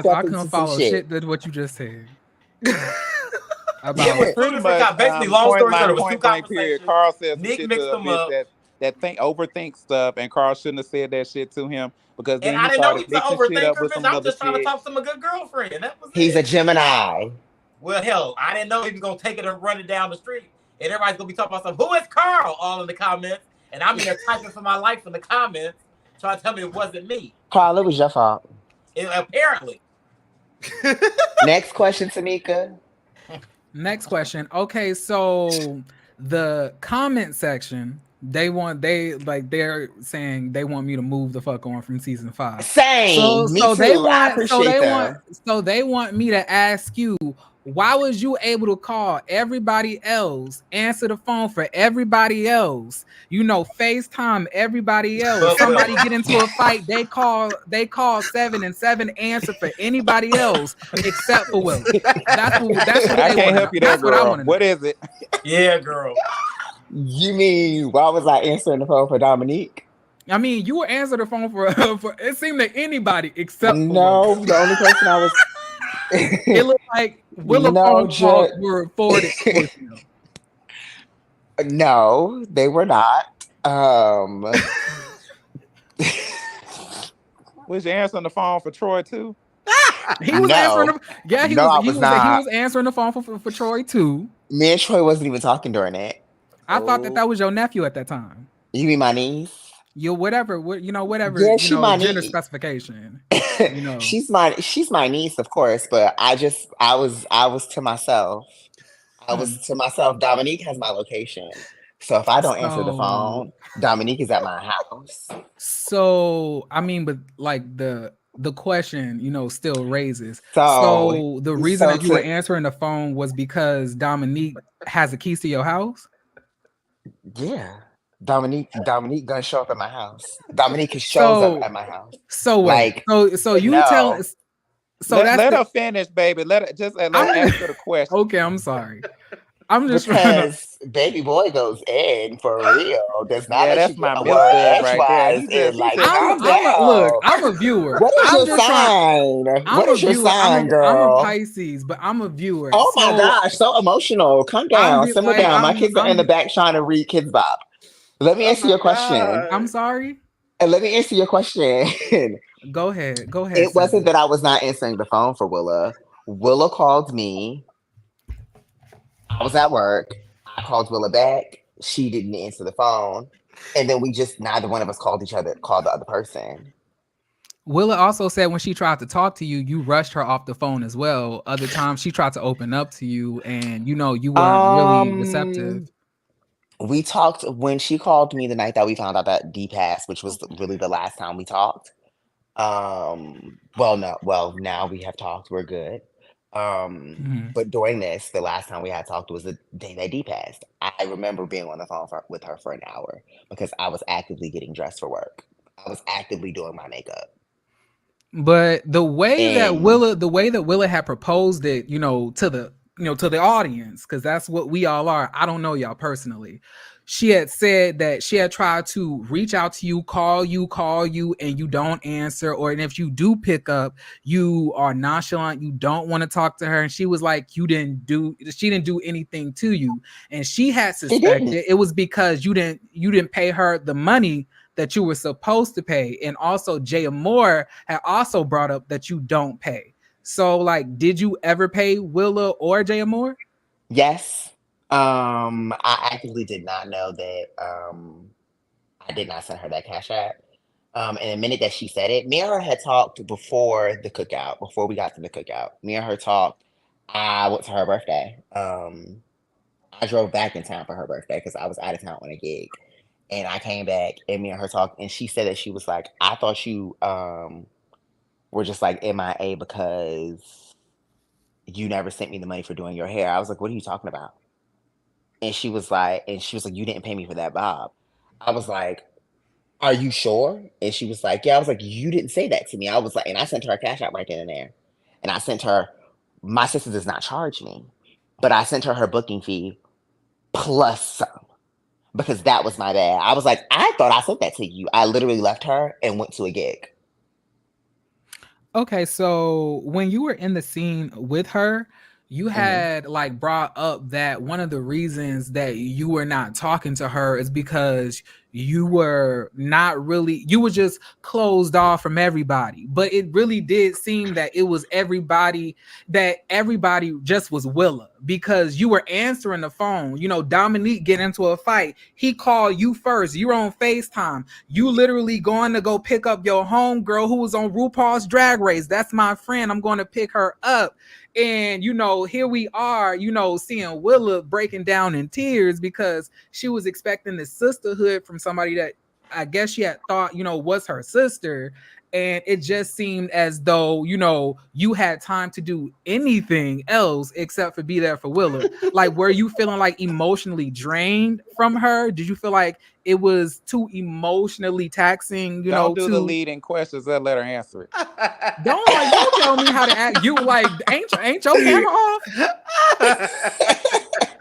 I couldn't follow shit that what you just said. About pretty much basically long story short, it was 2 conversations. Carl says Nick mixed them up. That overthink stuff, and Carl shouldn't have said that shit to him because then I he didn't know he's started an mixing shit up overthinker, with bitch. some I'm other just trying to shit. talk to my good girlfriend. That was He's a Gemini. Well, hell, I didn't know he was gonna take it and run it down the street, and everybody's gonna be talking about something. Who is Carl? All in the comments, and I'm in there typing for my life in the comments, trying to tell me it wasn't me. Carl, it was your fault. Apparently. Next question, Tamika. Next question. Okay, so the comment section, they're saying they want me to move the fuck on from season 5. Same. So they want me to ask you, why was you able to call everybody else, answer the phone for everybody else, you know, FaceTime everybody else? Somebody get into a fight, they call 7 and 7 answer for anybody else except for Will. That's what I can't help you there, girl. What is it? Yeah, girl. You mean why was I answering the phone for Dominique? I mean, you were answering the phone for it seemed like anybody except for no, Will. The only person I was. It looked like Willow phone calls were forwarded. No, they were not. Was you answering the phone for Troy too? He was answering. He was answering the phone for Troy too. Me and Troy wasn't even talking during that. I thought that was your nephew at that time. You mean my niece? Whatever. Yeah, she's my gender niece. Specification. She's my niece, of course. But I was to myself. Dominique has my location. So if I don't answer the phone, Dominique is at my house. So I mean, but like the question, still raises. So the reason that you were answering the phone was because Dominique has the keys to your house? Yeah. Dominique gonna show up at my house. Dominique shows up at my house. So like, so you tell us. So let her finish, baby. Let her answer the question. Okay, I'm sorry. I'm just because baby boy goes in for real. Does not. Yeah, that's my right there. I'm a viewer. What is your sign? What is your sign, girl? I'm a Pisces, but I'm a viewer. Oh my gosh, so emotional. Come down, simmer down. My kids are in the back trying to read Kids Bop. Let me answer your question. I'm sorry. And let me answer your question. Go ahead. It wasn't that I was not answering the phone for Willa. Willa called me. I was at work. I called Willa back. She didn't answer the phone. And then neither one of us called the other person. Willa also said when she tried to talk to you, you rushed her off the phone as well. Other times she tried to open up to you and you weren't really receptive. We talked when she called me the night that we found out that D passed, which was really the last time we talked. Now we have talked. We're good. But during this, the last time we had talked was the day that D passed. I remember being on the phone with her for an hour because I was actively getting dressed for work. I was actively doing my makeup. But the way that Willa had proposed it, to the audience, because that's what we all are. I don't know y'all personally. She had said that she had tried to reach out to you, call you, and you don't answer. And if you do pick up, you are nonchalant. You don't want to talk to her. And she was like, she didn't do anything to you. And she had suspected it was because you didn't pay her the money that you were supposed to pay, and also Jay Moore had also brought up that you don't pay. So, like, did you ever pay Willa or Jay Moore? Yes. I actively did not know that. I did not send her that cash app. And the minute that she said it, me and her had talked before the cookout, before we got to the cookout. Me and her talked. I went to her birthday. I drove back in town for her birthday because I was out of town on a gig. And I came back and me and her talked, and she said that she was like, I thought you were just like MIA because you never sent me the money for doing your hair. I was like, what are you talking about? And she was like, you didn't pay me for that, Bob. I was like, are you sure? And she was like, yeah. I was like, you didn't say that to me. I was like, and I sent her a cash out right then and there. And I sent her, my sister does not charge me, but I sent her booking fee plus some because that was my bad. I was like, I thought I sent that to you. I literally left her and went to a gig. Okay, so when you were in the scene with her, you had like brought up that one of the reasons that you were not talking to her is because you were not really, you were just closed off from everybody. But it really did seem that it was everybody just was Willa, because you were answering the phone. You know, Dominique get into a fight. He called you first. You're on FaceTime. You literally going to go pick up your homegirl who was on RuPaul's Drag Race. That's my friend. I'm going to pick her up. And, you know, here we are, you know, seeing Willa breaking down in tears because she was expecting the sisterhood from somebody that I guess she had thought, you know, was her sister. And it just seemed as though, you know, you had time to do anything else except for be there for Willa. Like, were you feeling like emotionally drained from her? Did you feel like it was too emotionally taxing? Don't do the leading questions and let her answer it. Don't tell me how to act. You like ain't your camera off?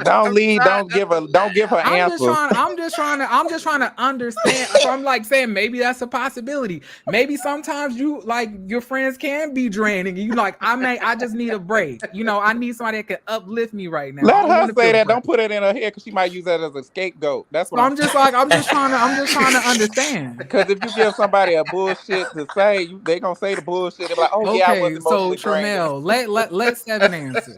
Don't give her answers. I'm just trying to understand. So I'm like saying maybe that's a possibility. Maybe sometimes you like your friends can be draining. You like I just need a break. You know, I need somebody that can uplift me right now. Let her say that. Don't put it in her head because she might use that as a scapegoat. That's what I'm just trying to understand. Because if you give somebody a bullshit to say, they gonna say the bullshit. They're like, oh yeah, I was emotionally so Tramel, let Seven answer.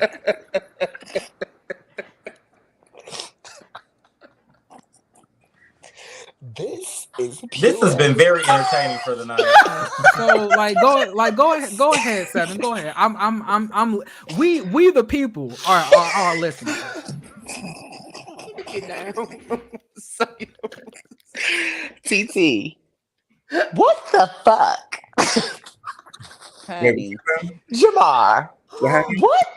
This is This has been very entertaining for the night. So go ahead, Seven. Go ahead. We the people are listening. Get down. TT, what the fuck? Honey. Jamar, what?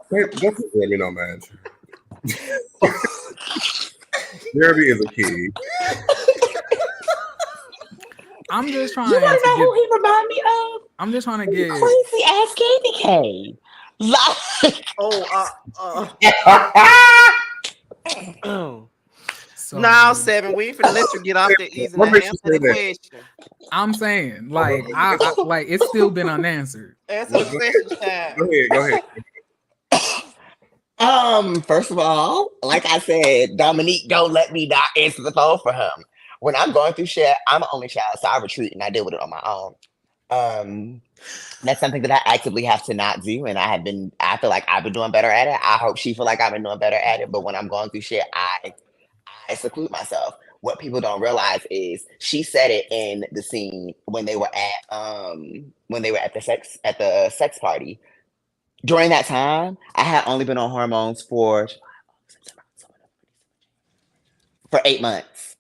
Let me know, man. Jeremy is a kid. I'm just trying. You want to know who he remind me of? I'm just trying to get crazy ass candy cane. Like, So, now, Seven, we ain't finna let you get off the easy and answer the question. I'm saying, like, I like it's still been unanswered. Answer the question, child. Go ahead. First of all, like I said, Dominique don't let me not answer the phone for him. When I'm going through shit, I'm an only child, so I retreat and I deal with it on my own. That's something that I actively have to not do, and I feel like I've been doing better at it. I hope she feel like I've been doing better at it, but when I'm going through shit, I seclude myself. What people don't realize is she said it in the scene when they were at the sex party. During that time, I had only been on hormones for 8 months.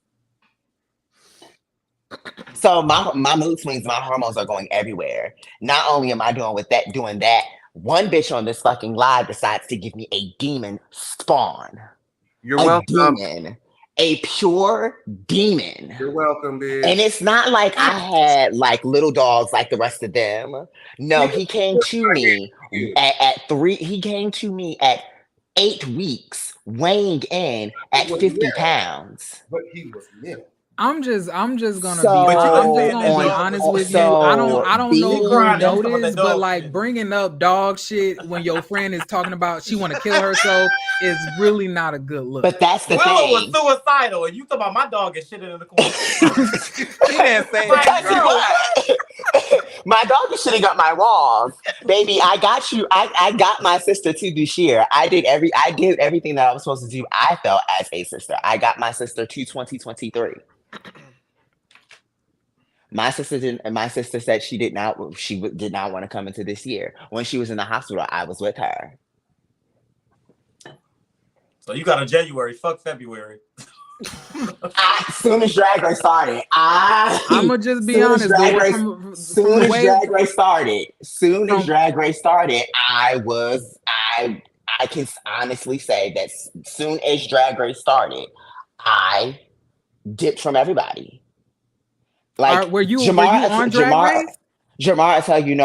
So my mood swings, my hormones are going everywhere. Not only am I doing that, one bitch on this fucking live decides to give me a demon spawn. You're welcome. Demon. A pure demon. You're welcome, bitch. And it's not like I had like little dogs like the rest of them. No, he came to me at 3. He came to me at 8 weeks, weighing in at 50 pounds. But he was nil. I'm just gonna be So, honest with you. I don't know if you crying every time that noticed, but dog like shit. bringing up dog shit when your friend is talking about she want to kill herself is really not a good look. But that's the Willow was thing. suicidal, and you talk about my dog get shit in the corner. She didn't say Like, that. Because you what? My dog is shitting up my walls. Baby, I got you. I got my sister to do sheer. I did everything that I was supposed to do. I felt as a sister. I got my sister to 2023. My sister said she did not want to come into this year. When she was in the hospital, I was with her. So you got a January, fuck February. As soon as Drag Race started, I'm gonna just be honest. Soon as Drag Race started, I can honestly say that soon as Drag Race started, I dipped from everybody. Like, were you on Drag Race? Jamar, I tell you,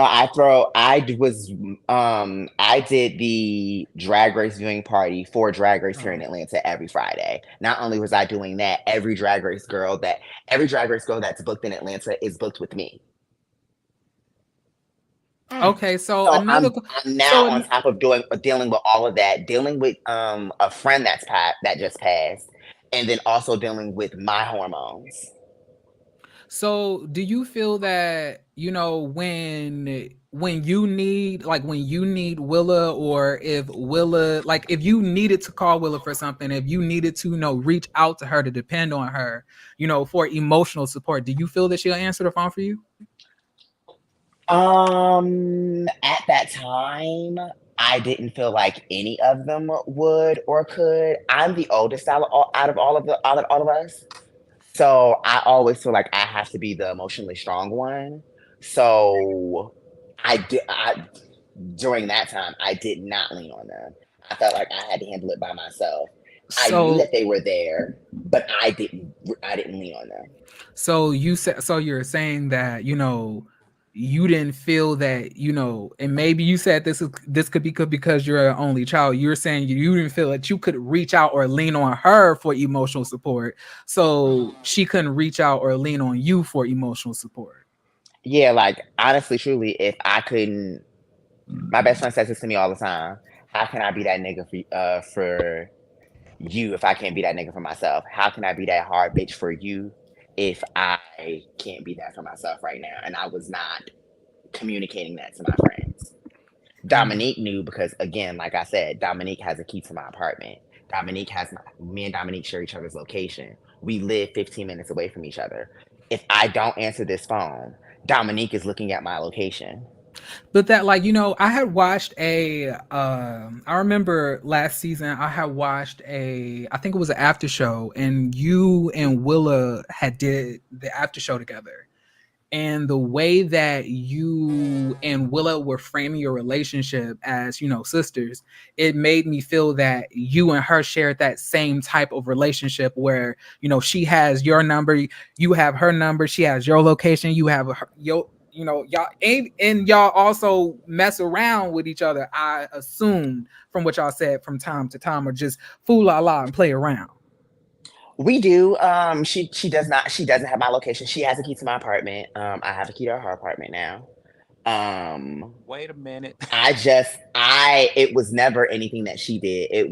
I did the Drag Race viewing party for Drag Race here in Atlanta every Friday. Not only was I doing that, every Drag Race girl that's booked in Atlanta is booked with me. Okay, so I'm now on top of dealing with all of that, dealing with a friend that just passed, and then also dealing with my hormones. So do you feel that, when you need Willa, or if Willa, like if you needed to call Willa for something, if you needed to, reach out to her to depend on her, for emotional support, do you feel that she'll answer the phone for you? At that time, I didn't feel like any of them would or could. I'm the oldest out of all of us. So I always feel like I have to be the emotionally strong one. So during that time, I did not lean on them. I felt like I had to handle it by myself. I knew that they were there, but I didn't lean on them. So you're saying that, you didn't feel that, and maybe you said this could be because you're an only child. You're saying you didn't feel that you could reach out or lean on her for emotional support, so she couldn't reach out or lean on you for emotional support. Yeah, like honestly, truly, if I couldn't, my best friend says this to me all the time. How can I be that nigga for you if I can't be that nigga for myself? How can I be that hard bitch for you if I can't be that for myself right now? And I was not communicating that to my friends. Dominique knew because, again, like I said, Dominique has a key to my apartment. Me and Dominique share each other's location. We live 15 minutes away from each other. If I don't answer this phone, Dominique is looking at my location. But that, like, I had watched I remember last season, I had watched I think it was an after show, and you and Willa had did the after show together. And the way that you and Willa were framing your relationship as, sisters, it made me feel that you and her shared that same type of relationship where, she has your number, you have her number, she has your location, you have y'all also mess around with each other, I assume, from what y'all said from time to time, or just fool la la and play around. We do. She does not. She doesn't have my location. She has a key to my apartment. I have a key to her apartment now. Wait a minute. It was never anything that she did. It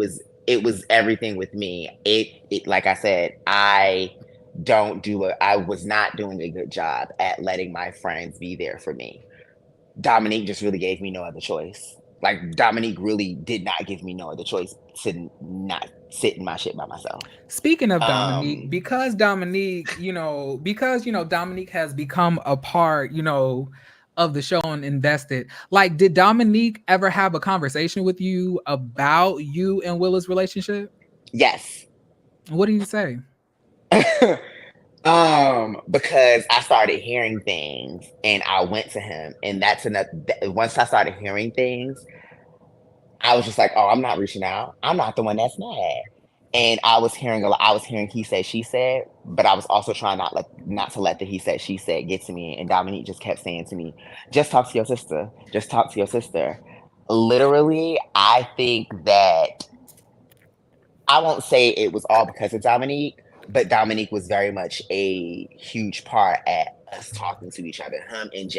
was everything with me. It like I said, I was not doing a good job at letting my friends be there for me. Dominique just really gave me no other choice. Like, Dominique really did not give me no other choice to not sit in my shit by myself. Speaking of Dominique, because Dominique has become a part, of the show and invested. Like, did Dominique ever have a conversation with you about you and Willa's relationship? Yes. What did you say? Because I started hearing things, and I went to him, and that's enough. Once I started hearing things, I was just like, "Oh, I'm not reaching out. I'm not the one that's mad." And I was hearing he said, she said, but I was also trying not to let the he said, she said get to me. And Dominique just kept saying to me, "Just talk to your sister. Just talk to your sister." Literally, I think that I won't say it was all because of Dominique, but Dominique was very much a huge part at us talking to each other, him and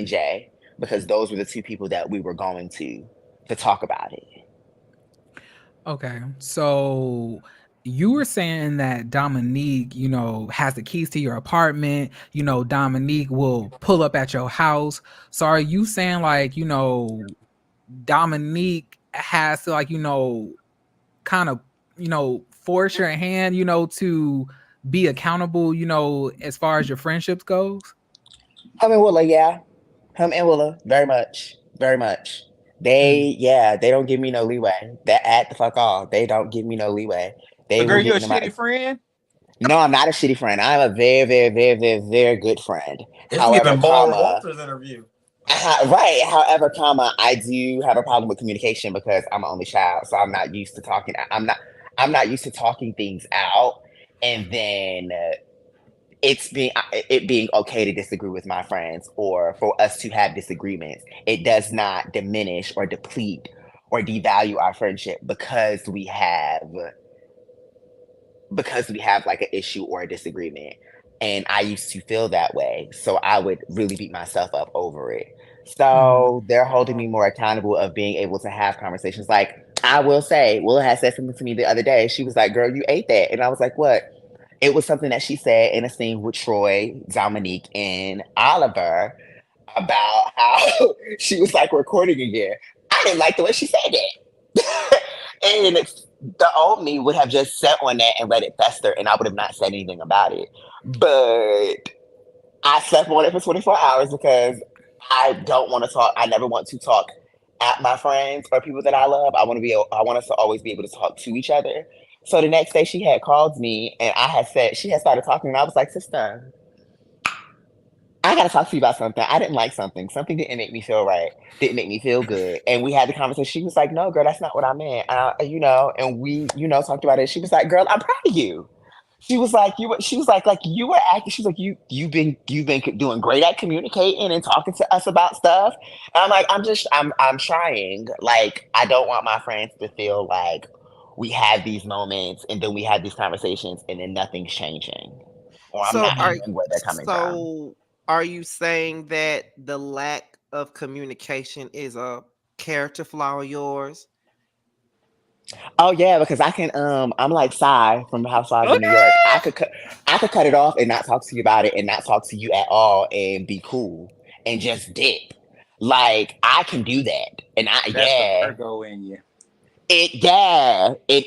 Jay, because those were the two people that we were going to talk about it. Okay, so you were saying that Dominique, has the keys to your apartment. Dominique will pull up at your house. So are you saying like, Dominique has to like, kind of, force your hand, to be accountable, as far as your friendships goes? Him and Willa, yeah. Him and Willa, very much. Very much. They don't give me no leeway. That at the fuck off. They don't give me no leeway. So girl, you a shitty friend? No, I'm not a shitty friend. I'm a very, very, very, very, very good friend. It's giving Barbara Walters interview. Right. However, I do have a problem with communication because I'm an only child, so I'm not used to talking. I'm not used to talking things out, and then it being okay to disagree with my friends or for us to have disagreements. It does not diminish or deplete or devalue our friendship because we have like an issue or a disagreement. And I used to feel that way. So I would really beat myself up over it. So they're holding me more accountable of being able to have conversations. Like I will say, Willa had said something to me the other day. She was like, girl, you ate that. And I was like, what? It was something that she said in a scene with Troy, Dominique, and Oliver about how she was like recording again. I didn't like the way she said it. And the old me would have just sat on that and let it fester, and I would have not said anything about it. But I slept on it for 24 hours because I don't want to talk. I never want to talk at my friends or people that I love. I want us to always be able to talk to each other. So the next day she had called me and she had started talking, and I was like, sister, I gotta talk to you about something. I didn't like something. Something didn't make me feel right. Didn't make me feel good. And we had the conversation. She was like, no, girl, that's not what I meant. And we, talked about it. She was like, girl, I'm proud of you. She was like, you were acting. She's like, you've been doing great at communicating and talking to us about stuff. And I'm like, I'm trying. Like, I don't want my friends to feel like we have these moments and then we have these conversations and then nothing's changing. Or I'm not knowing where they're coming from. Are you saying that the lack of communication is a character flaw of yours? Oh yeah, because I can. I'm like Cy from the Housewives of New York. I could cut it off and not talk to you about it and not talk to you at all and be cool and just dip. Like I can do that, and That's the Virgo in you. I Y'all can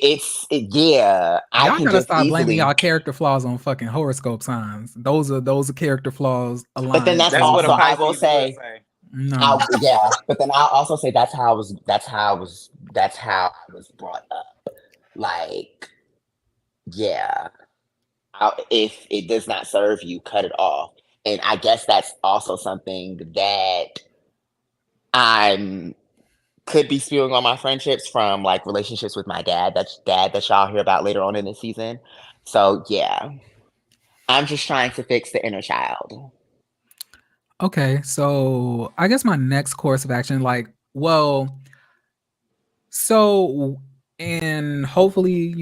gotta just stop blaming easily. y'all character flaws on fucking horoscope signs. Those are character flaws aligned. But then that's what also a I will Pisces say. would say. No. But then I'll also say that's how I was brought up. Like, yeah, if it does not serve you, cut it off. And I guess that's also something that I'm could be spewing on my friendships from like relationships with my dad. That's that y'all hear about later on in the season. So yeah, I'm just trying to fix the inner child. Okay, so I guess my next course of action, and hopefully,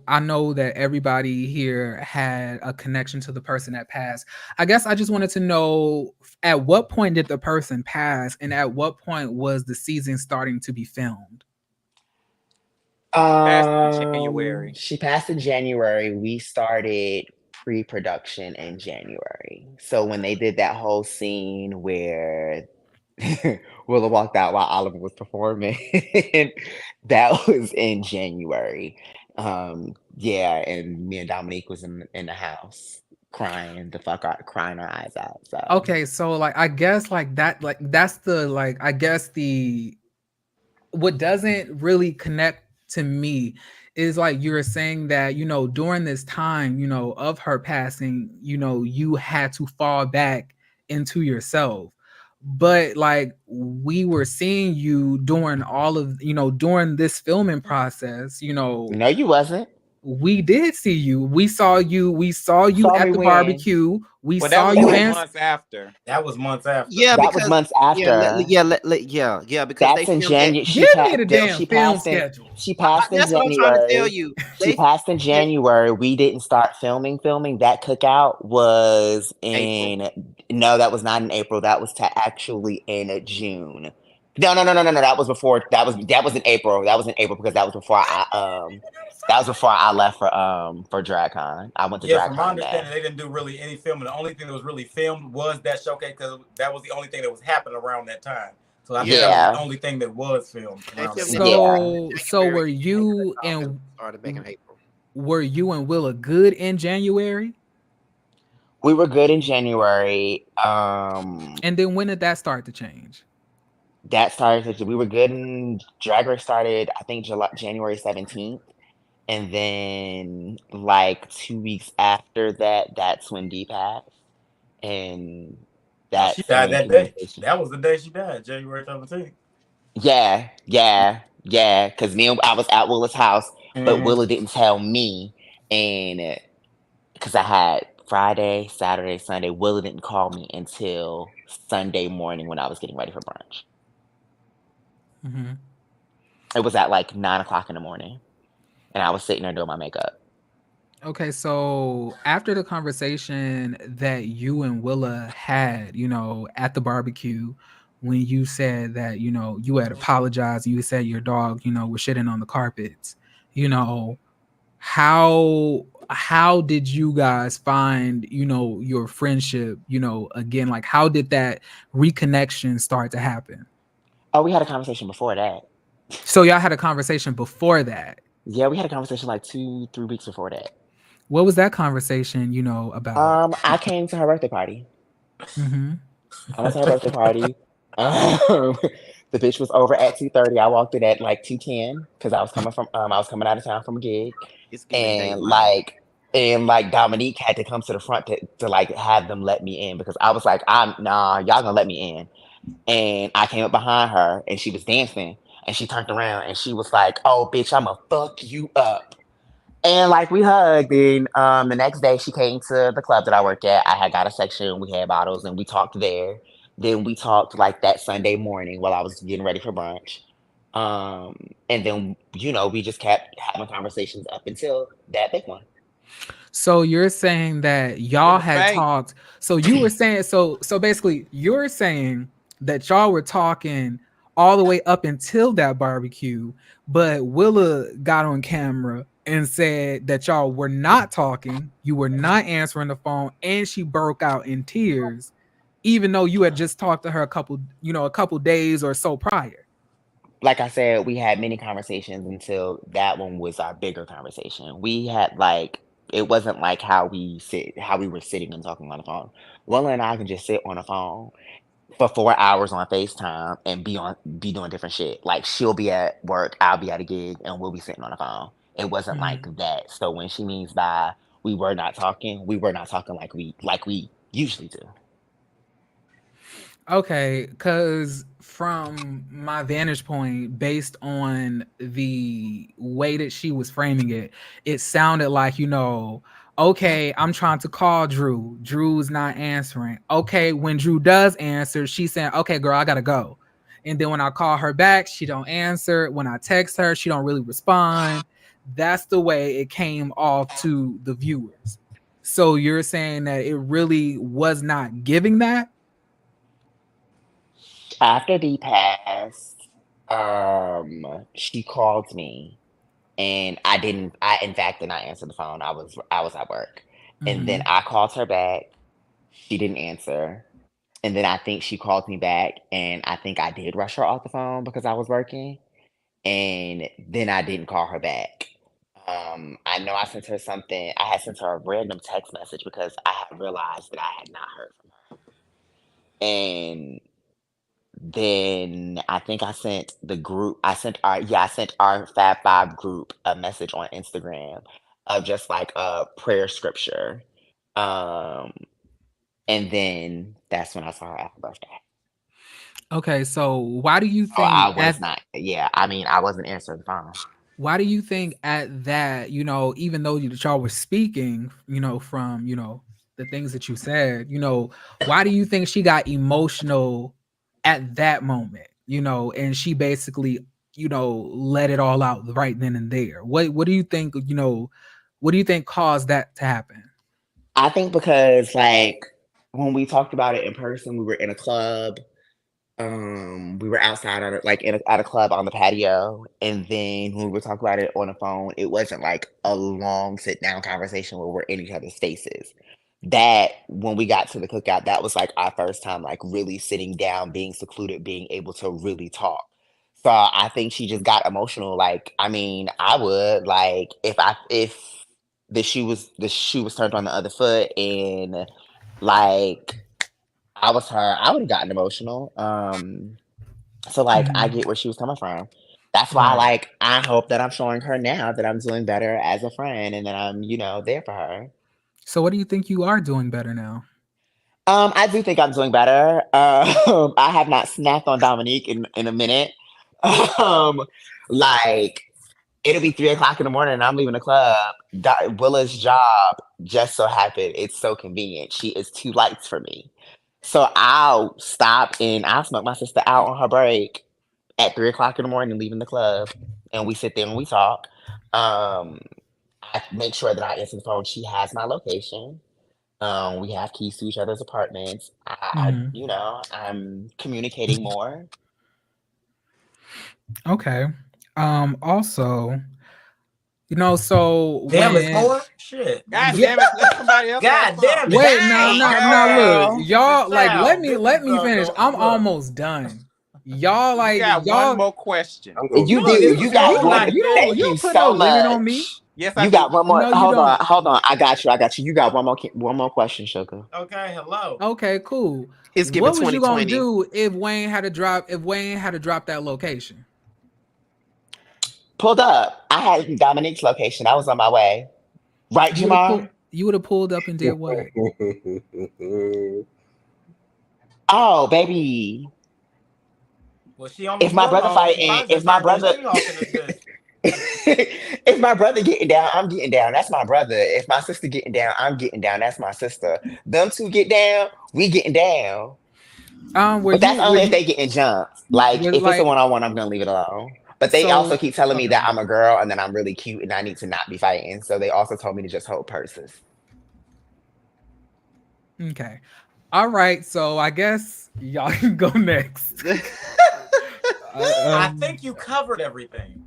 I know that everybody here had a connection to the person that passed. I guess I just wanted to know at what point did the person pass and at what point was the season starting to be filmed? Passed in January. She passed in January. We started pre-production in January. So when they did that whole scene where Willa walked out while Oliver was performing, that was in January. And me and Dominique was in the house crying our eyes out. So Okay, so I guess that's the I guess what doesn't really connect to me is you were saying that during this time of her passing you had to fall back into yourself, but we were seeing you during all of during this filming process no, you wasn't. we did see you. We saw you. We saw you Saw at me the when? barbecue. We Well, saw that was you like answer. months after. That was months after. Yeah, That was because months after. because That's they in filmed that. January. Give me the damn film schedule. She passed in That's what I'm trying to tell January. you. She passed in January. We didn't start filming. That cookout was in no, that was not in April. That was actually in June. No. That was before. That was in April. That was in April because that was before I left for DragCon. I went to Yeah, from my DragCon understanding, they didn't do really any filming. The only thing that was really filmed was that showcase because that was the only thing that was happening around that time. So I think that was the only thing that was filmed. So were you and started back in April. Were you and Willa good in January? We were good in January. And then when did that start to change? That started. We were good in Drag Race started, I think January 17th. And then like 2 weeks after that, that's when D passed. And she died that day. That was the day she died, January 17th. Yeah. Because I was at Willa's house, but Willa didn't tell me. And because I had Friday, Saturday, Sunday, Willa didn't call me until Sunday morning when I was getting ready for brunch. Mm-hmm. It was at like 9:00 in the morning. And I was sitting there doing my makeup. Okay, so after the conversation that you and Willa had, at the barbecue, when you said that, you had apologized, you said your dog, was shitting on the carpets, how did you guys find, your friendship, again, like how did that reconnection start to happen? Oh, we had a conversation before that. So y'all had a conversation before that? Yeah, we had a conversation like 2-3 weeks before that. What was that conversation, about? I came to her birthday party. Mm-hmm. I went to her birthday party. The bitch was over at 2:30. I walked in at like 2:10 because I was coming out of town from a gig. And like Dominique had to come to the front to like have them let me in because I was like, y'all gonna let me in. And I came up behind her and she was dancing and she turned around and she was like, oh bitch, I'ma fuck you up. And like we hugged, and the next day she came to the club that I work at. I had got a section, we had bottles, and we talked there. Then we talked like that Sunday morning while I was getting ready for brunch. And then we just kept having conversations up until that big one. So you're saying that y'all had talked. So you were saying so basically you're saying that y'all were talking all the way up until that barbecue, but Willa got on camera and said that y'all were not talking, you were not answering the phone, and she broke out in tears, even though you had just talked to her a couple days or so prior. Like I said, we had many conversations until that one was our bigger conversation. We had like, it wasn't like how we were sitting and talking on the phone. Willa and I can just sit on the phone for 4 hours on FaceTime and be doing different shit. Like she'll be at work, I'll be at a gig, and we'll be sitting on the phone. It wasn't like that. So when she means by we were not talking like we usually do. Okay, because from my vantage point, based on the way that she was framing it, it sounded like, okay, I'm trying to call Drew. Drew's not answering. Okay, when Drew does answer, she's saying, okay, girl, I gotta go. And then when I call her back, she don't answer. When I text her, she don't really respond. That's the way it came off to the viewers. So you're saying that it really was not giving that? After D passed, she called me and I in fact did not answer the phone. I was at work. And then I called her back. She didn't answer. And then I think she called me back and I think I did rush her off the phone because I was working. And then I didn't call her back. I know I sent her something. I had sent her a random text message because I had realized that I had not heard from her. And then I think I sent our Fab Five group a message on Instagram of just like a prayer scripture. And then that's when I saw her at her birthday. Okay, so why do you think I wasn't answering the phone. why do you think at that, you know, even though y'all were speaking, you know, from, you know, the things that you said, you know, why do you think she got emotional at that moment, you know, and she basically, you know, let it all out right then and there? What do you think, you know, what do you think caused that to happen? I think because like when we talked about it in person, we were in a club. We were outside at a club on the patio, and then when we were talking about it on the phone, it wasn't like a long sit down conversation where we're in each other's faces. That when we got to the cookout, that was like our first time like really sitting down, being secluded, being able to really talk. So I think she just got emotional. Like, I mean, I would like if the shoe was turned on the other foot and like I was her, I would have gotten emotional. So like I get where she was coming from. That's why Right. like I hope that I'm showing her now that I'm doing better as a friend and that I'm, you know, there for her. So what do you think you are doing better now? I do think I'm doing better. I have not snacked on Dominique in a minute. Um, like it'll be 3 o'clock in the morning and I'm leaving the club. Willa's job just so happened it's so convenient. She is 2 lights for me. So I'll stop and I'll smoke my sister out on her break at 3 o'clock in the morning, leaving the club, and we sit there and we talk. Um, I make sure that I answer the phone. She has my location. We have keys to each other's apartments. Mhm. You know, I'm communicating more. Okay. Also, you know, so Damn, it's when more shit. God Yeah. damn it, let somebody else God have damn some. it. wait, no, look, Girl. y'all, like, let This me is, finish. I'm look. almost done. Y'all, You like, got one y'all, more question. I'm gonna You be Look, do. you You see, got you one. like Thank you you don't put no so limit on me. much. Yes, I You do. got one more. No, you Hold on. don't. Hold on. I got you. I got you. You got one more question, Sugar. okay, hello. Okay, cool. It's giving What was you gonna 2020. do if Wayne had to drop that location? Pulled up. I had Dominique's location. I was on my way. Right, Jamar? You would have pulled up and did what? Oh, baby. Well, she on the If my brother warlock. She fighting, probably just turned that She-Hulk in this bitch. if my brother getting down, I'm getting down. That's my brother. If my sister getting down, I'm getting down. That's my sister. Them two get down, we getting down. But that's only if they getting jumped. Like if it's a like, one-on-one, I'm gonna leave it alone. But they so also keep telling me Okay. that I'm a girl and that I'm really cute and I need to not be fighting. So they also told me to just hold purses. okay. All right, so I guess y'all can go next. I think you covered everything.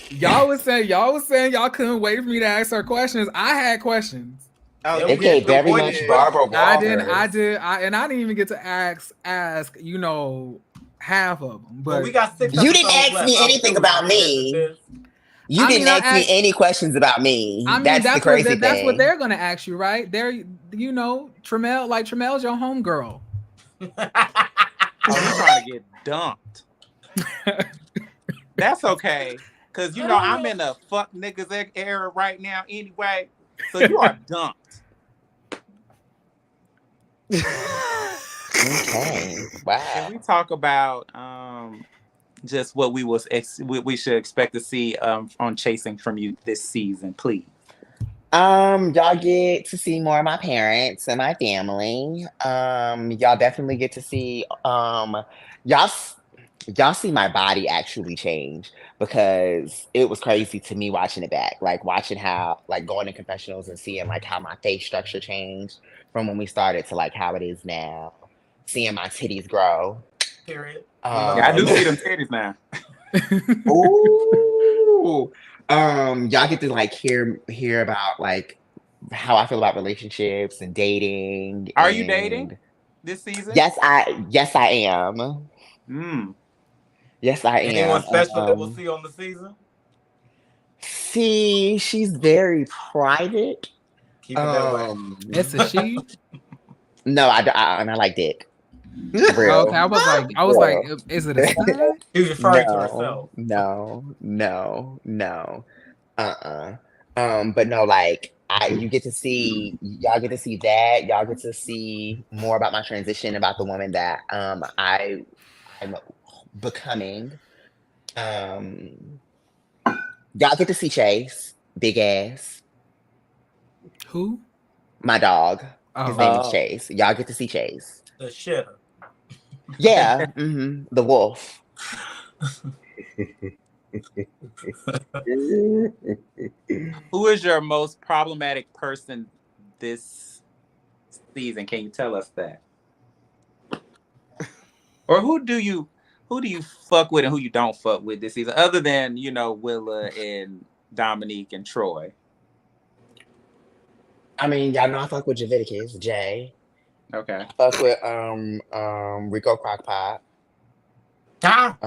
Y'all was saying y'all couldn't wait for me to ask her questions. I had questions. Oh, Yeah, It we gave did. very Boy, much did. Barbara I Walters. didn't even get to ask, you know, half of them. But But we got 6 You didn't episodes ask left. me I'll anything tell about you, me. business. You I didn't mean, I ask me asked- any questions about me. I mean, That's the crazy that's what thing. they're gonna ask you, right? They're, you know, Tremel's your homegirl. Oh, you trying to get dumped. That's okay. Cause you know I'm in a fuck niggas era right now anyway. So you are dumped. Okay. Can Wow. we talk about just what we should expect to see on Chasing from you this season, please? Y'all get to see more of my parents and my family. Y'all definitely get to see y'all see my body actually change because it was crazy to me watching it back. Like watching how like going to confessionals and seeing like how my face structure changed from when we started to like how it is now. Seeing my titties grow. Period. Yeah, I do see them titties now. Ooh. Y'all get to like hear about like how I feel about relationships and dating. Are you dating this season? Yes, I am. Yes, I am. Anyone special that we'll see on the season? See, she's very private. Keep it that way. It's a she. No, I like dick. Real. Okay, I was like, is it a stud? She was referring to herself. No. But no, like you get to see y'all get to see that. Y'all get to see more about my transition, about the woman that I'm becoming. Y'all get to see Chase, big ass. Who? My dog. His Oh, name is Oh. Chase. Y'all get to see Chase. The shitter. Yeah, the wolf. Who is your most problematic person this season? Can you tell us that? Or who do you fuck with and who you don't fuck with this season, other than Willa and Dominique and Troy? I mean, y'all know I fuck with Javiticus, Jay. Okay. I fuck with Rico Crockpot. Ah,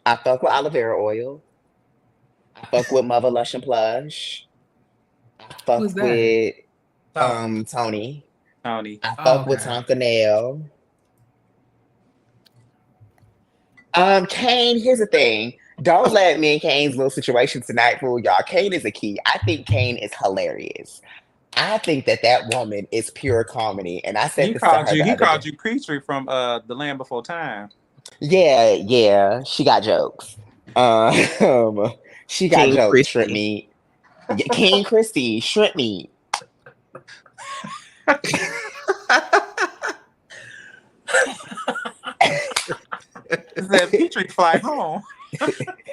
I fuck with aloe vera oil. I fuck with Mother Lush and Plush. I fuck Who's that? with Tony. Tony. Tony. I fuck with Okay. Tonka Nail. Kane, here's the thing. Don't let me and Kane's little situation tonight fool y'all. Kane is a key. I think Kane is hilarious. I think that woman is pure comedy. And I said He this to her called you. the He other called day. you Petrie from The Land Before Time. Yeah, she got jokes. She got King jokes. Christy. Shrimp meat. Yeah, King Christy, shrimp meat. Said Petrie fly home.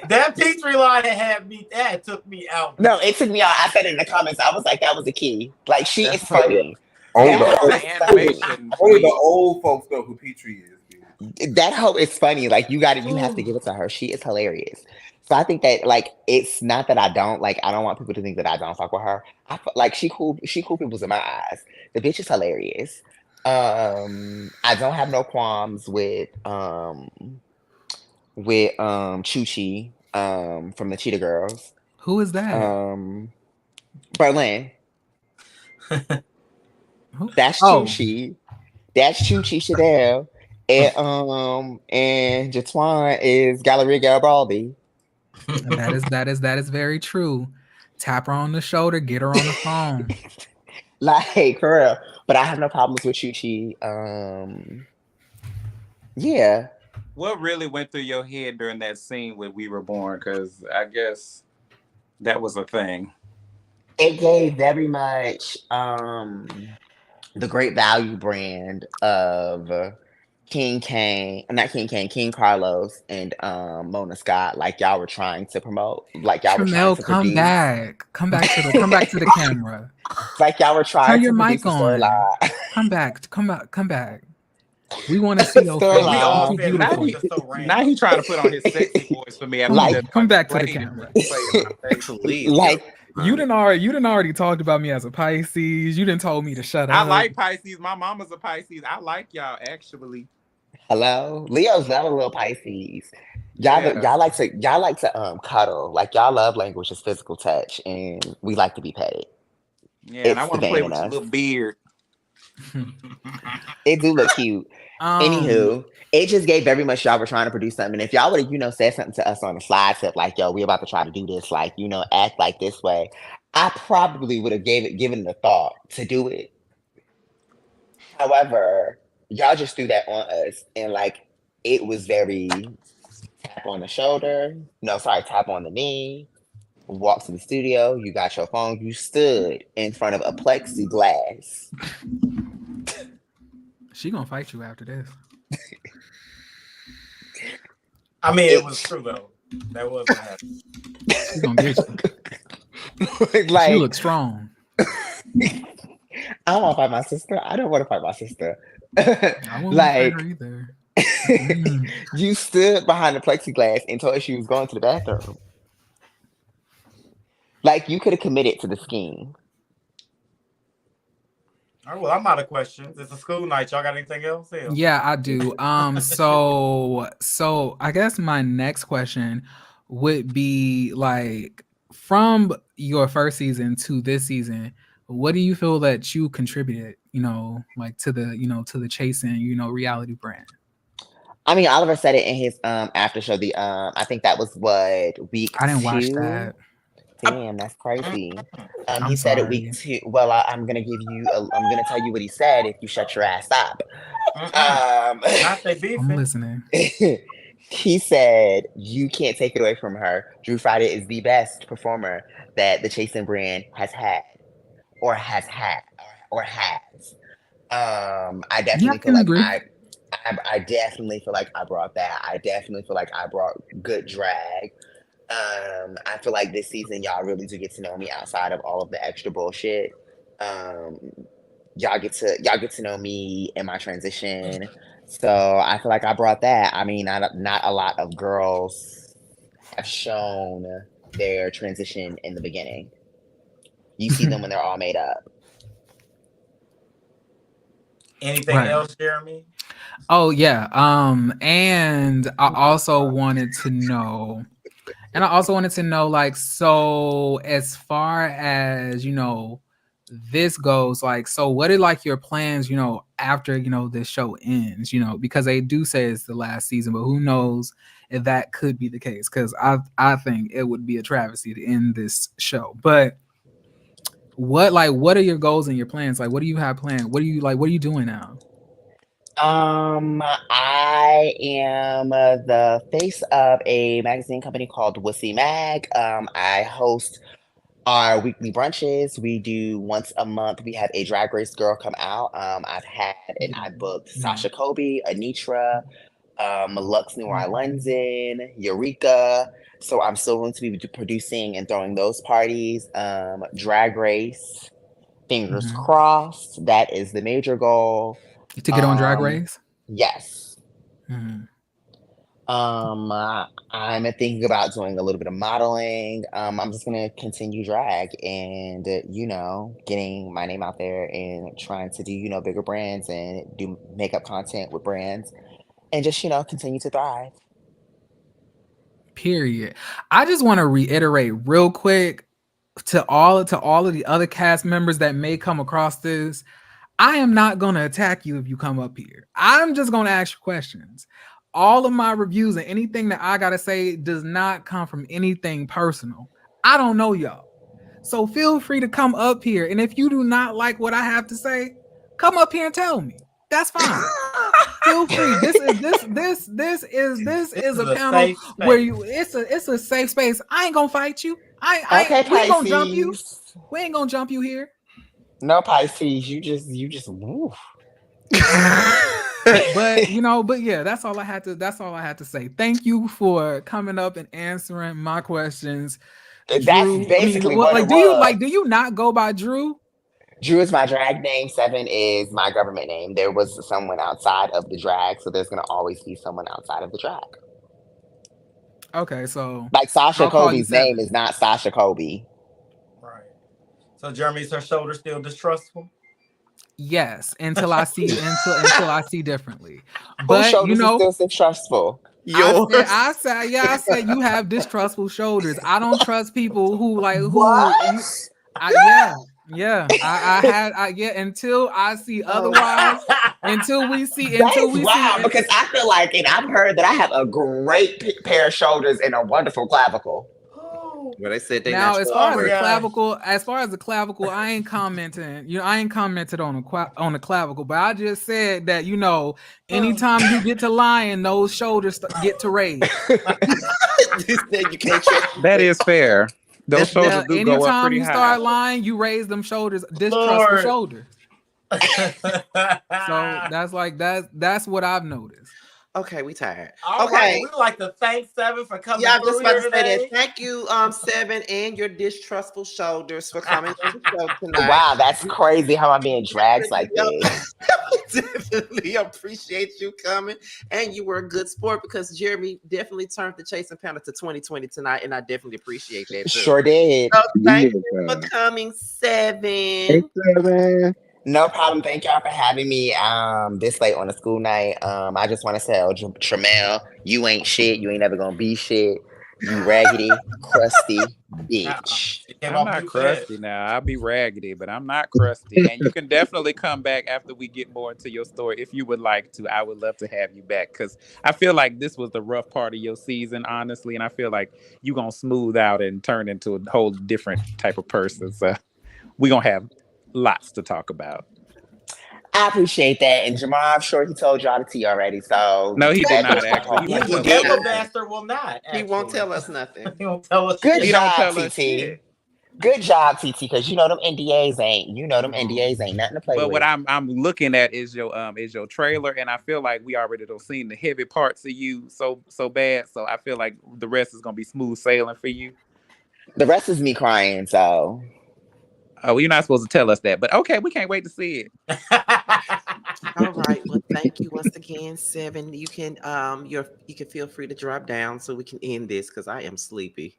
That Petrie line that took me out. No, it took me out. I said it in the comments. I was like, that was a key. Like, she is funny. Only That the hoe old, is The funny. animation. only the old folks know who Petrie is. Dude. That hoe is funny. Like, you have to give it to her. She is hilarious. So I think that like it's not that I don't want people to think that I don't fuck with her. Like she cool people's in my eyes. The bitch is hilarious. I don't have no qualms with Chuchi from the Cheetah Girls. Who is that? Berlin. Who? That's Oh. Chuchi. That's Chuchi Chanel. And Jatwan is Galleria Garibaldi. That is very true. Tap her on the shoulder, get her on the phone. Like for real. But I have no problems with Chuchi. Yeah. What really went through your head during that scene with We Were Born? Because I guess that was a thing. It gave very much the Great Value brand of King Carlos and Mona Scott, like y'all were trying to promote, like y'all were trying Tremel, to come produce. back to the camera. Like y'all were trying Turn to your produce mic a on. storyline. Come back. We want to see your face. Storyline. We all You're feel too like beautiful. we just so random. Now he's trying to put on his sexy voice for me. After Like- he just Come back to the played it. camera. Play it in my face. Please, Like You didn't already talked about me as a Pisces. You didn't told me to shut I up. like Pisces. My mama's a Pisces. I like y'all actually. hello, Leo's not a little Pisces. Y'all Yeah. like to cuddle. Like y'all love language is physical touch, and we like to be petted. Yeah, and I It's want the to play vein with in your us. little beard. It do look cute. Anywho, it just gave very much y'all were trying to produce something. And if y'all would have, said something to us on the slide tip, like, yo, we about to try to do this, like, act like this way, I probably would have given it a thought to do it. However, y'all just threw that on us. And like it was very tap on the shoulder. No, sorry, tap on the knee. Walk to the studio, you got your phone, you stood in front of a plexiglass. She gonna fight you after this. I mean, it was true though. That was what happened. She gonna get you. Like, She looks strong. I don't want to fight my sister. I don't want to fight my sister. I won't Like, fight her either. Mm. you stood behind the plexiglass and told her she was going to the bathroom. Like, you could have committed to the scheme. All right, well, I'm out of questions. It's a school night. Y'all got anything else? Hell. Yeah, I do. So I guess my next question would be like, from your first season to this season, what do you feel that you contributed, like to the Chasing, reality brand? I mean, Oliver said it in his after show. I think that was week I didn't watch 2? that. Damn, that's crazy. I'm He said it sorry. week 2. Well, I'm gonna tell you what he said if you shut your ass up. Not they I'm beefing. listening. He said, "You can't take it away from her. Drew Friday is the best performer that the Chasen brand has had, or has had, or has." I Yeah, I definitely feel can like agree. I definitely feel like I brought that. I definitely feel like I brought good drag. I feel like this season y'all really do get to know me outside of all of the extra bullshit. Um, y'all get to know me in my transition. So I feel like I brought that. I mean, not a lot of girls have shown their transition in the beginning. You see them when they're all made up. Anything Right. else, Jeremy? Oh yeah. And I also wanted to know, like, so as far as this goes, like, so what are like your plans, after this show ends, because they do say it's the last season, but who knows if that could be the case? Because I think it would be a travesty to end this show. But what are your goals and your plans? Like, what do you have planned? What are you doing now? I am the face of a magazine company called Wussy Mag. I host our weekly brunches. We do once a month. We have a Drag Race girl come out. I've had and I booked Sasha Colby, Anitra, Lux Noir London, Eureka. So I'm still going to be producing and throwing those parties. Drag Race, fingers crossed. That is the major goal. To get on Drag Race? Yes. I'm thinking about doing a little bit of modeling. I'm just gonna continue drag and getting my name out there and trying to do bigger brands and do makeup content with brands and just continue to thrive. Period. I just want to reiterate real quick to all of the other cast members that may come across this. I am not going to attack you if you come up here. I'm just going to ask you questions. All of my reviews and anything that I got to say does not come from anything personal. I don't know y'all. So feel free to come up here. And if you do not like what I have to say, come up here and tell me. That's fine. Feel free. This is a panel where it's a safe space. I ain't going to fight you. We ain't going to jump you. We ain't going to jump you here. No, Pisces, you just woof. but yeah, that's all I had to say. Thank you for coming up and answering my questions. That's Drew, basically do you not go by Drew? Drew is my drag name. Seven is my government name. There was someone outside of the drag, so there's gonna always be someone outside of the drag. Okay, so like Sasha Colby's name is not Sasha Colby. So Jeremy, is her shoulder still distrustful? Yes, until I see differently. But shoulders are still distrustful. I said you have distrustful shoulders. I don't trust people who until I see otherwise. Until we see because I feel like, and I've heard that I have a great pair of shoulders and a wonderful clavicle. Well, they said now as far as the clavicle, I ain't commenting. I ain't commented on the clavicle, but I just said that anytime you get to lying, those shoulders get to raise. That is fair. Those shoulders do go up pretty high. Anytime you start lying, you raise them shoulders, distrustful shoulders. So that's what I've noticed. Okay, we tired. Okay, we would like to thank Seven for coming. Yeah, I'm just about to say today. that. Thank you, Seven, and your distrustful shoulders for coming to the show tonight. Wow, that's crazy how I'm being dragged like this. Definitely appreciate you coming, and you were a good sport because Jeremy definitely turned the Chasing Panda to 2020 tonight, and I definitely appreciate that too. Sure did. So thank you for coming, Seven. Hey, Seven. No problem. Thank y'all for having me this late on a school night. I just want to tell Tramel, you ain't shit. You ain't never gonna be shit. You raggedy, crusty bitch. I'm not crusty now. I'll be raggedy, but I'm not crusty. And you can definitely come back after we get more into your story if you would like to. I would love to have you back because I feel like this was the rough part of your season, honestly. And I feel like you're going to smooth out and turn into a whole different type of person. So we're going to have lots to talk about. I appreciate that. And Jamar, I'm sure he told y'all the tea already. So no, he did not actually. He won't will. tell us That nothing. bastard will not. He won't actually. tell us nothing. He won't tell us. Good shit. He don't job, tell us TT. shit. Good job, TT, because them NDAs ain't nothing to play But with. what I'm looking at is your trailer, and I feel like we already done seen the heavy parts of you so bad. So I feel like the rest is gonna be smooth sailing for you. The rest is me crying, so. Oh, well, you're not supposed to tell us that, but okay, we can't wait to see it. All right. Well, thank you once again, Seven. You can you can feel free to drop down so we can end this because I am sleepy.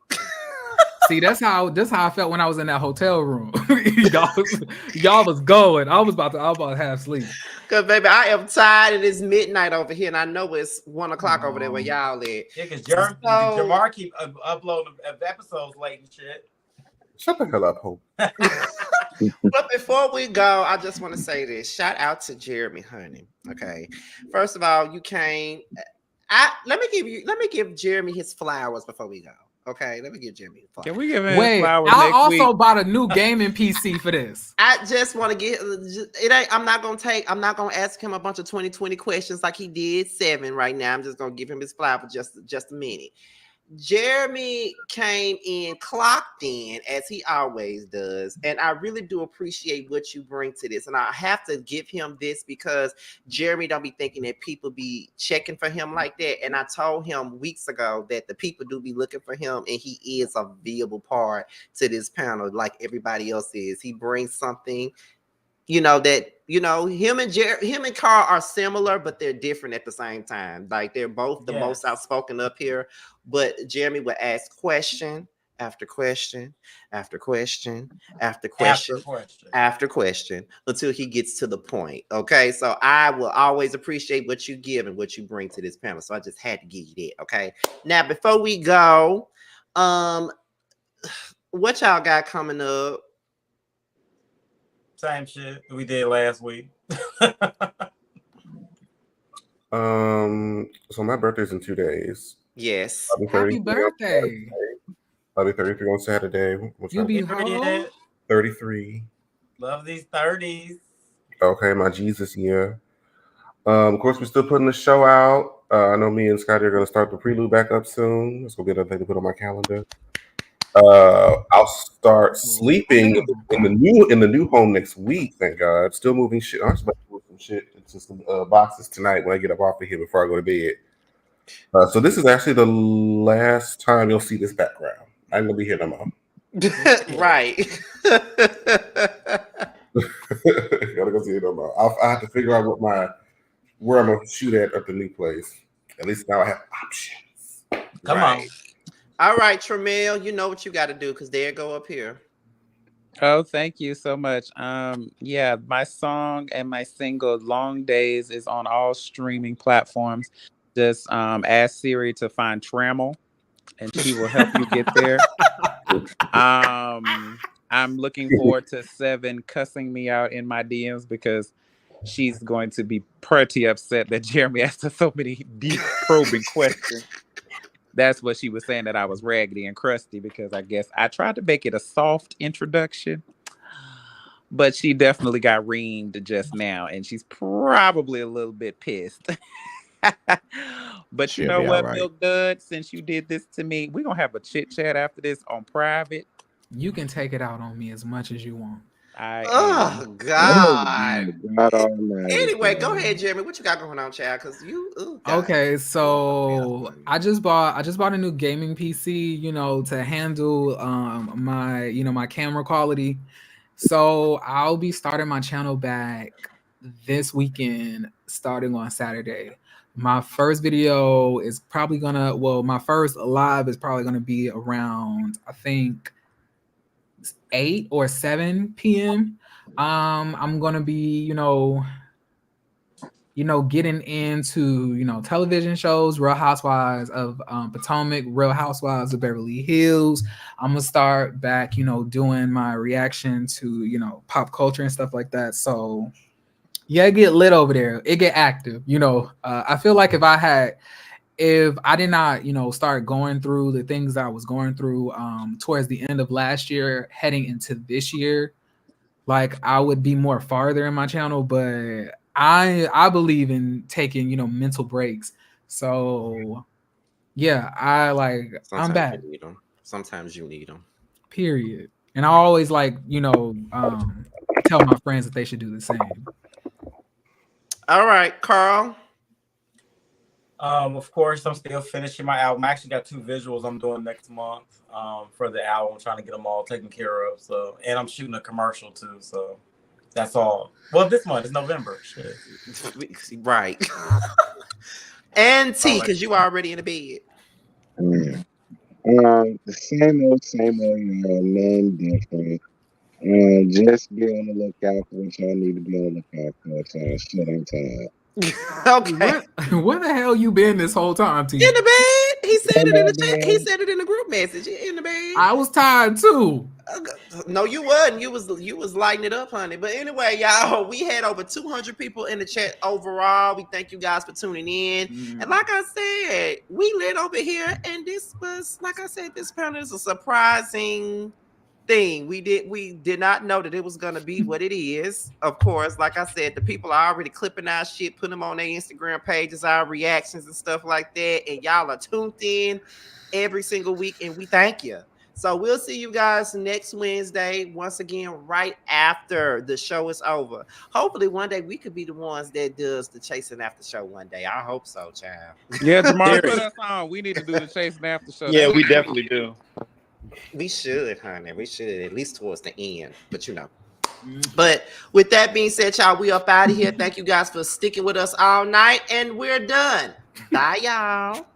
See, that's how I felt when I was in that hotel room. y'all was going. I was about to have sleep. Cause baby, I am tired and it's midnight over here, and I know it's 1 o'clock over there where y'all at. Yeah, because Jamar keep uploading episodes late and shit. Shut the hell up, Hope. But before we go, I just want to say this. Shout out to Jeremy Honey. Okay. First of all, you came. Let me give Jeremy his flowers before we go. Okay, let me give Jeremy flowers. Can we give him Wait, flowers I next also week? bought a new gaming PC for this. I just want to get it. I'm not gonna ask him a bunch of 2020 questions like he did Seven right now. I'm just gonna give him his flower for just a minute. Jeremy came in, clocked in as he always does, and I really do appreciate what you bring to this. And I have to give him this because Jeremy don't be thinking that people be checking for him like that. And I told him weeks ago that the people do be looking for him, and he is a viable part to this panel, like everybody else is. He brings something. Him and Carl are similar, but they're different at the same time. Like they're both the most outspoken up here, but Jeremy would ask question after question after question after question after question until he gets to the point. Okay, so I will always appreciate what you give and what you bring to this panel. So I just had to give you that. Okay, now before we go, what y'all got coming up? Same shit we did last week. So my birthday's in 2 days. Yes. Happy birthday. I'll be 33 on Saturday. You be how old? 33. Love these 30s. Okay, my Jesus year. Of course, we're still putting the show out. I know me and Scotty are going to start the prelude back up soon. It's going to be another thing to put on my calendar. I'll start sleeping in the new home next week. Thank God. Still moving shit. I'm just about to move some shit into some boxes tonight when I get up off of here before I go to bed. So this is actually the last time you'll see this background. I'm gonna be here no more. Right. Gotta go see it no more. I have to figure out where I'm gonna shoot at the new place. At least now I have options. Come on. All right, Tramiel, you know what you got to do because there go up here. Oh, thank you so much. Yeah, my song and my single "Long Days" is on all streaming platforms. Just ask Siri to find Trammel, and she will help you get there. I'm looking forward to Seven cussing me out in my DMs because she's going to be pretty upset that Jeremy asked her so many deep probing questions. That's what she was saying, that I was raggedy and crusty because I guess I tried to make it a soft introduction, but she definitely got reamed just now, and she's probably a little bit pissed. But you know what, Milk Dud, since you did this to me, we're going to have a chit chat after this on private. You can take it out on me as much as you want. Oh God. Anyway, go ahead, Jeremy. What you got going on, child? Because you okay. So I just bought a new gaming PC, to handle my my camera quality. So I'll be starting my channel back this weekend, starting on Saturday. My first video is probably my first live is probably gonna be around, I think, 8 or 7 p.m. I'm gonna be, getting into, television shows, Real Housewives of Potomac, Real Housewives of Beverly Hills. I'm gonna start back, doing my reaction to, pop culture and stuff like that. So yeah, it get lit over there. It get active, I feel like if I did not, start going through the things that I was going through towards the end of last year, heading into this year, like I would be more farther in my channel, but I believe in taking, mental breaks. So yeah, I'm back. You need them. Sometimes you need them. Period. And I always tell my friends that they should do the same. All right, Carl. Of course, I'm still finishing my album. I actually got 2 visuals I'm doing next month for the album. I'm trying to get them all taken care of. So, and I'm shooting a commercial too. So that's all. Well, this month is November. Shit. Right. And T, because you already in the bed. The same old, none different. Just be on the lookout for what y'all need to be on the lookout for. So shit, I'm tired. Okay. Where the hell you been this whole time, T? In the bed. He said it in the chat. He said it in the group message. In the bed. I was tired too. No, you wasn't. You was lighting it up, honey. But anyway, y'all, we had over 200 people in the chat overall. We thank you guys for tuning in. And like I said, we lit over here, and this was, like I said, this panel is a surprising thing. We did not know that it was gonna be what it is. Of course, like I said, the people are already clipping our shit, putting them on their Instagram pages, our reactions and stuff like that. And y'all are tuned in every single week, and we thank you. So we'll see you guys next Wednesday, once again, right after the show is over. Hopefully one day we could be the ones that does the chasing after show one day. I hope so, child. Yeah, Jamar, put us on. We need to do the chasing after show. Yeah, we definitely do. We should, honey. We should, at least towards the end. But But with that being said, y'all, we up out of here. Thank you guys for sticking with us all night, and we're done. Bye, y'all.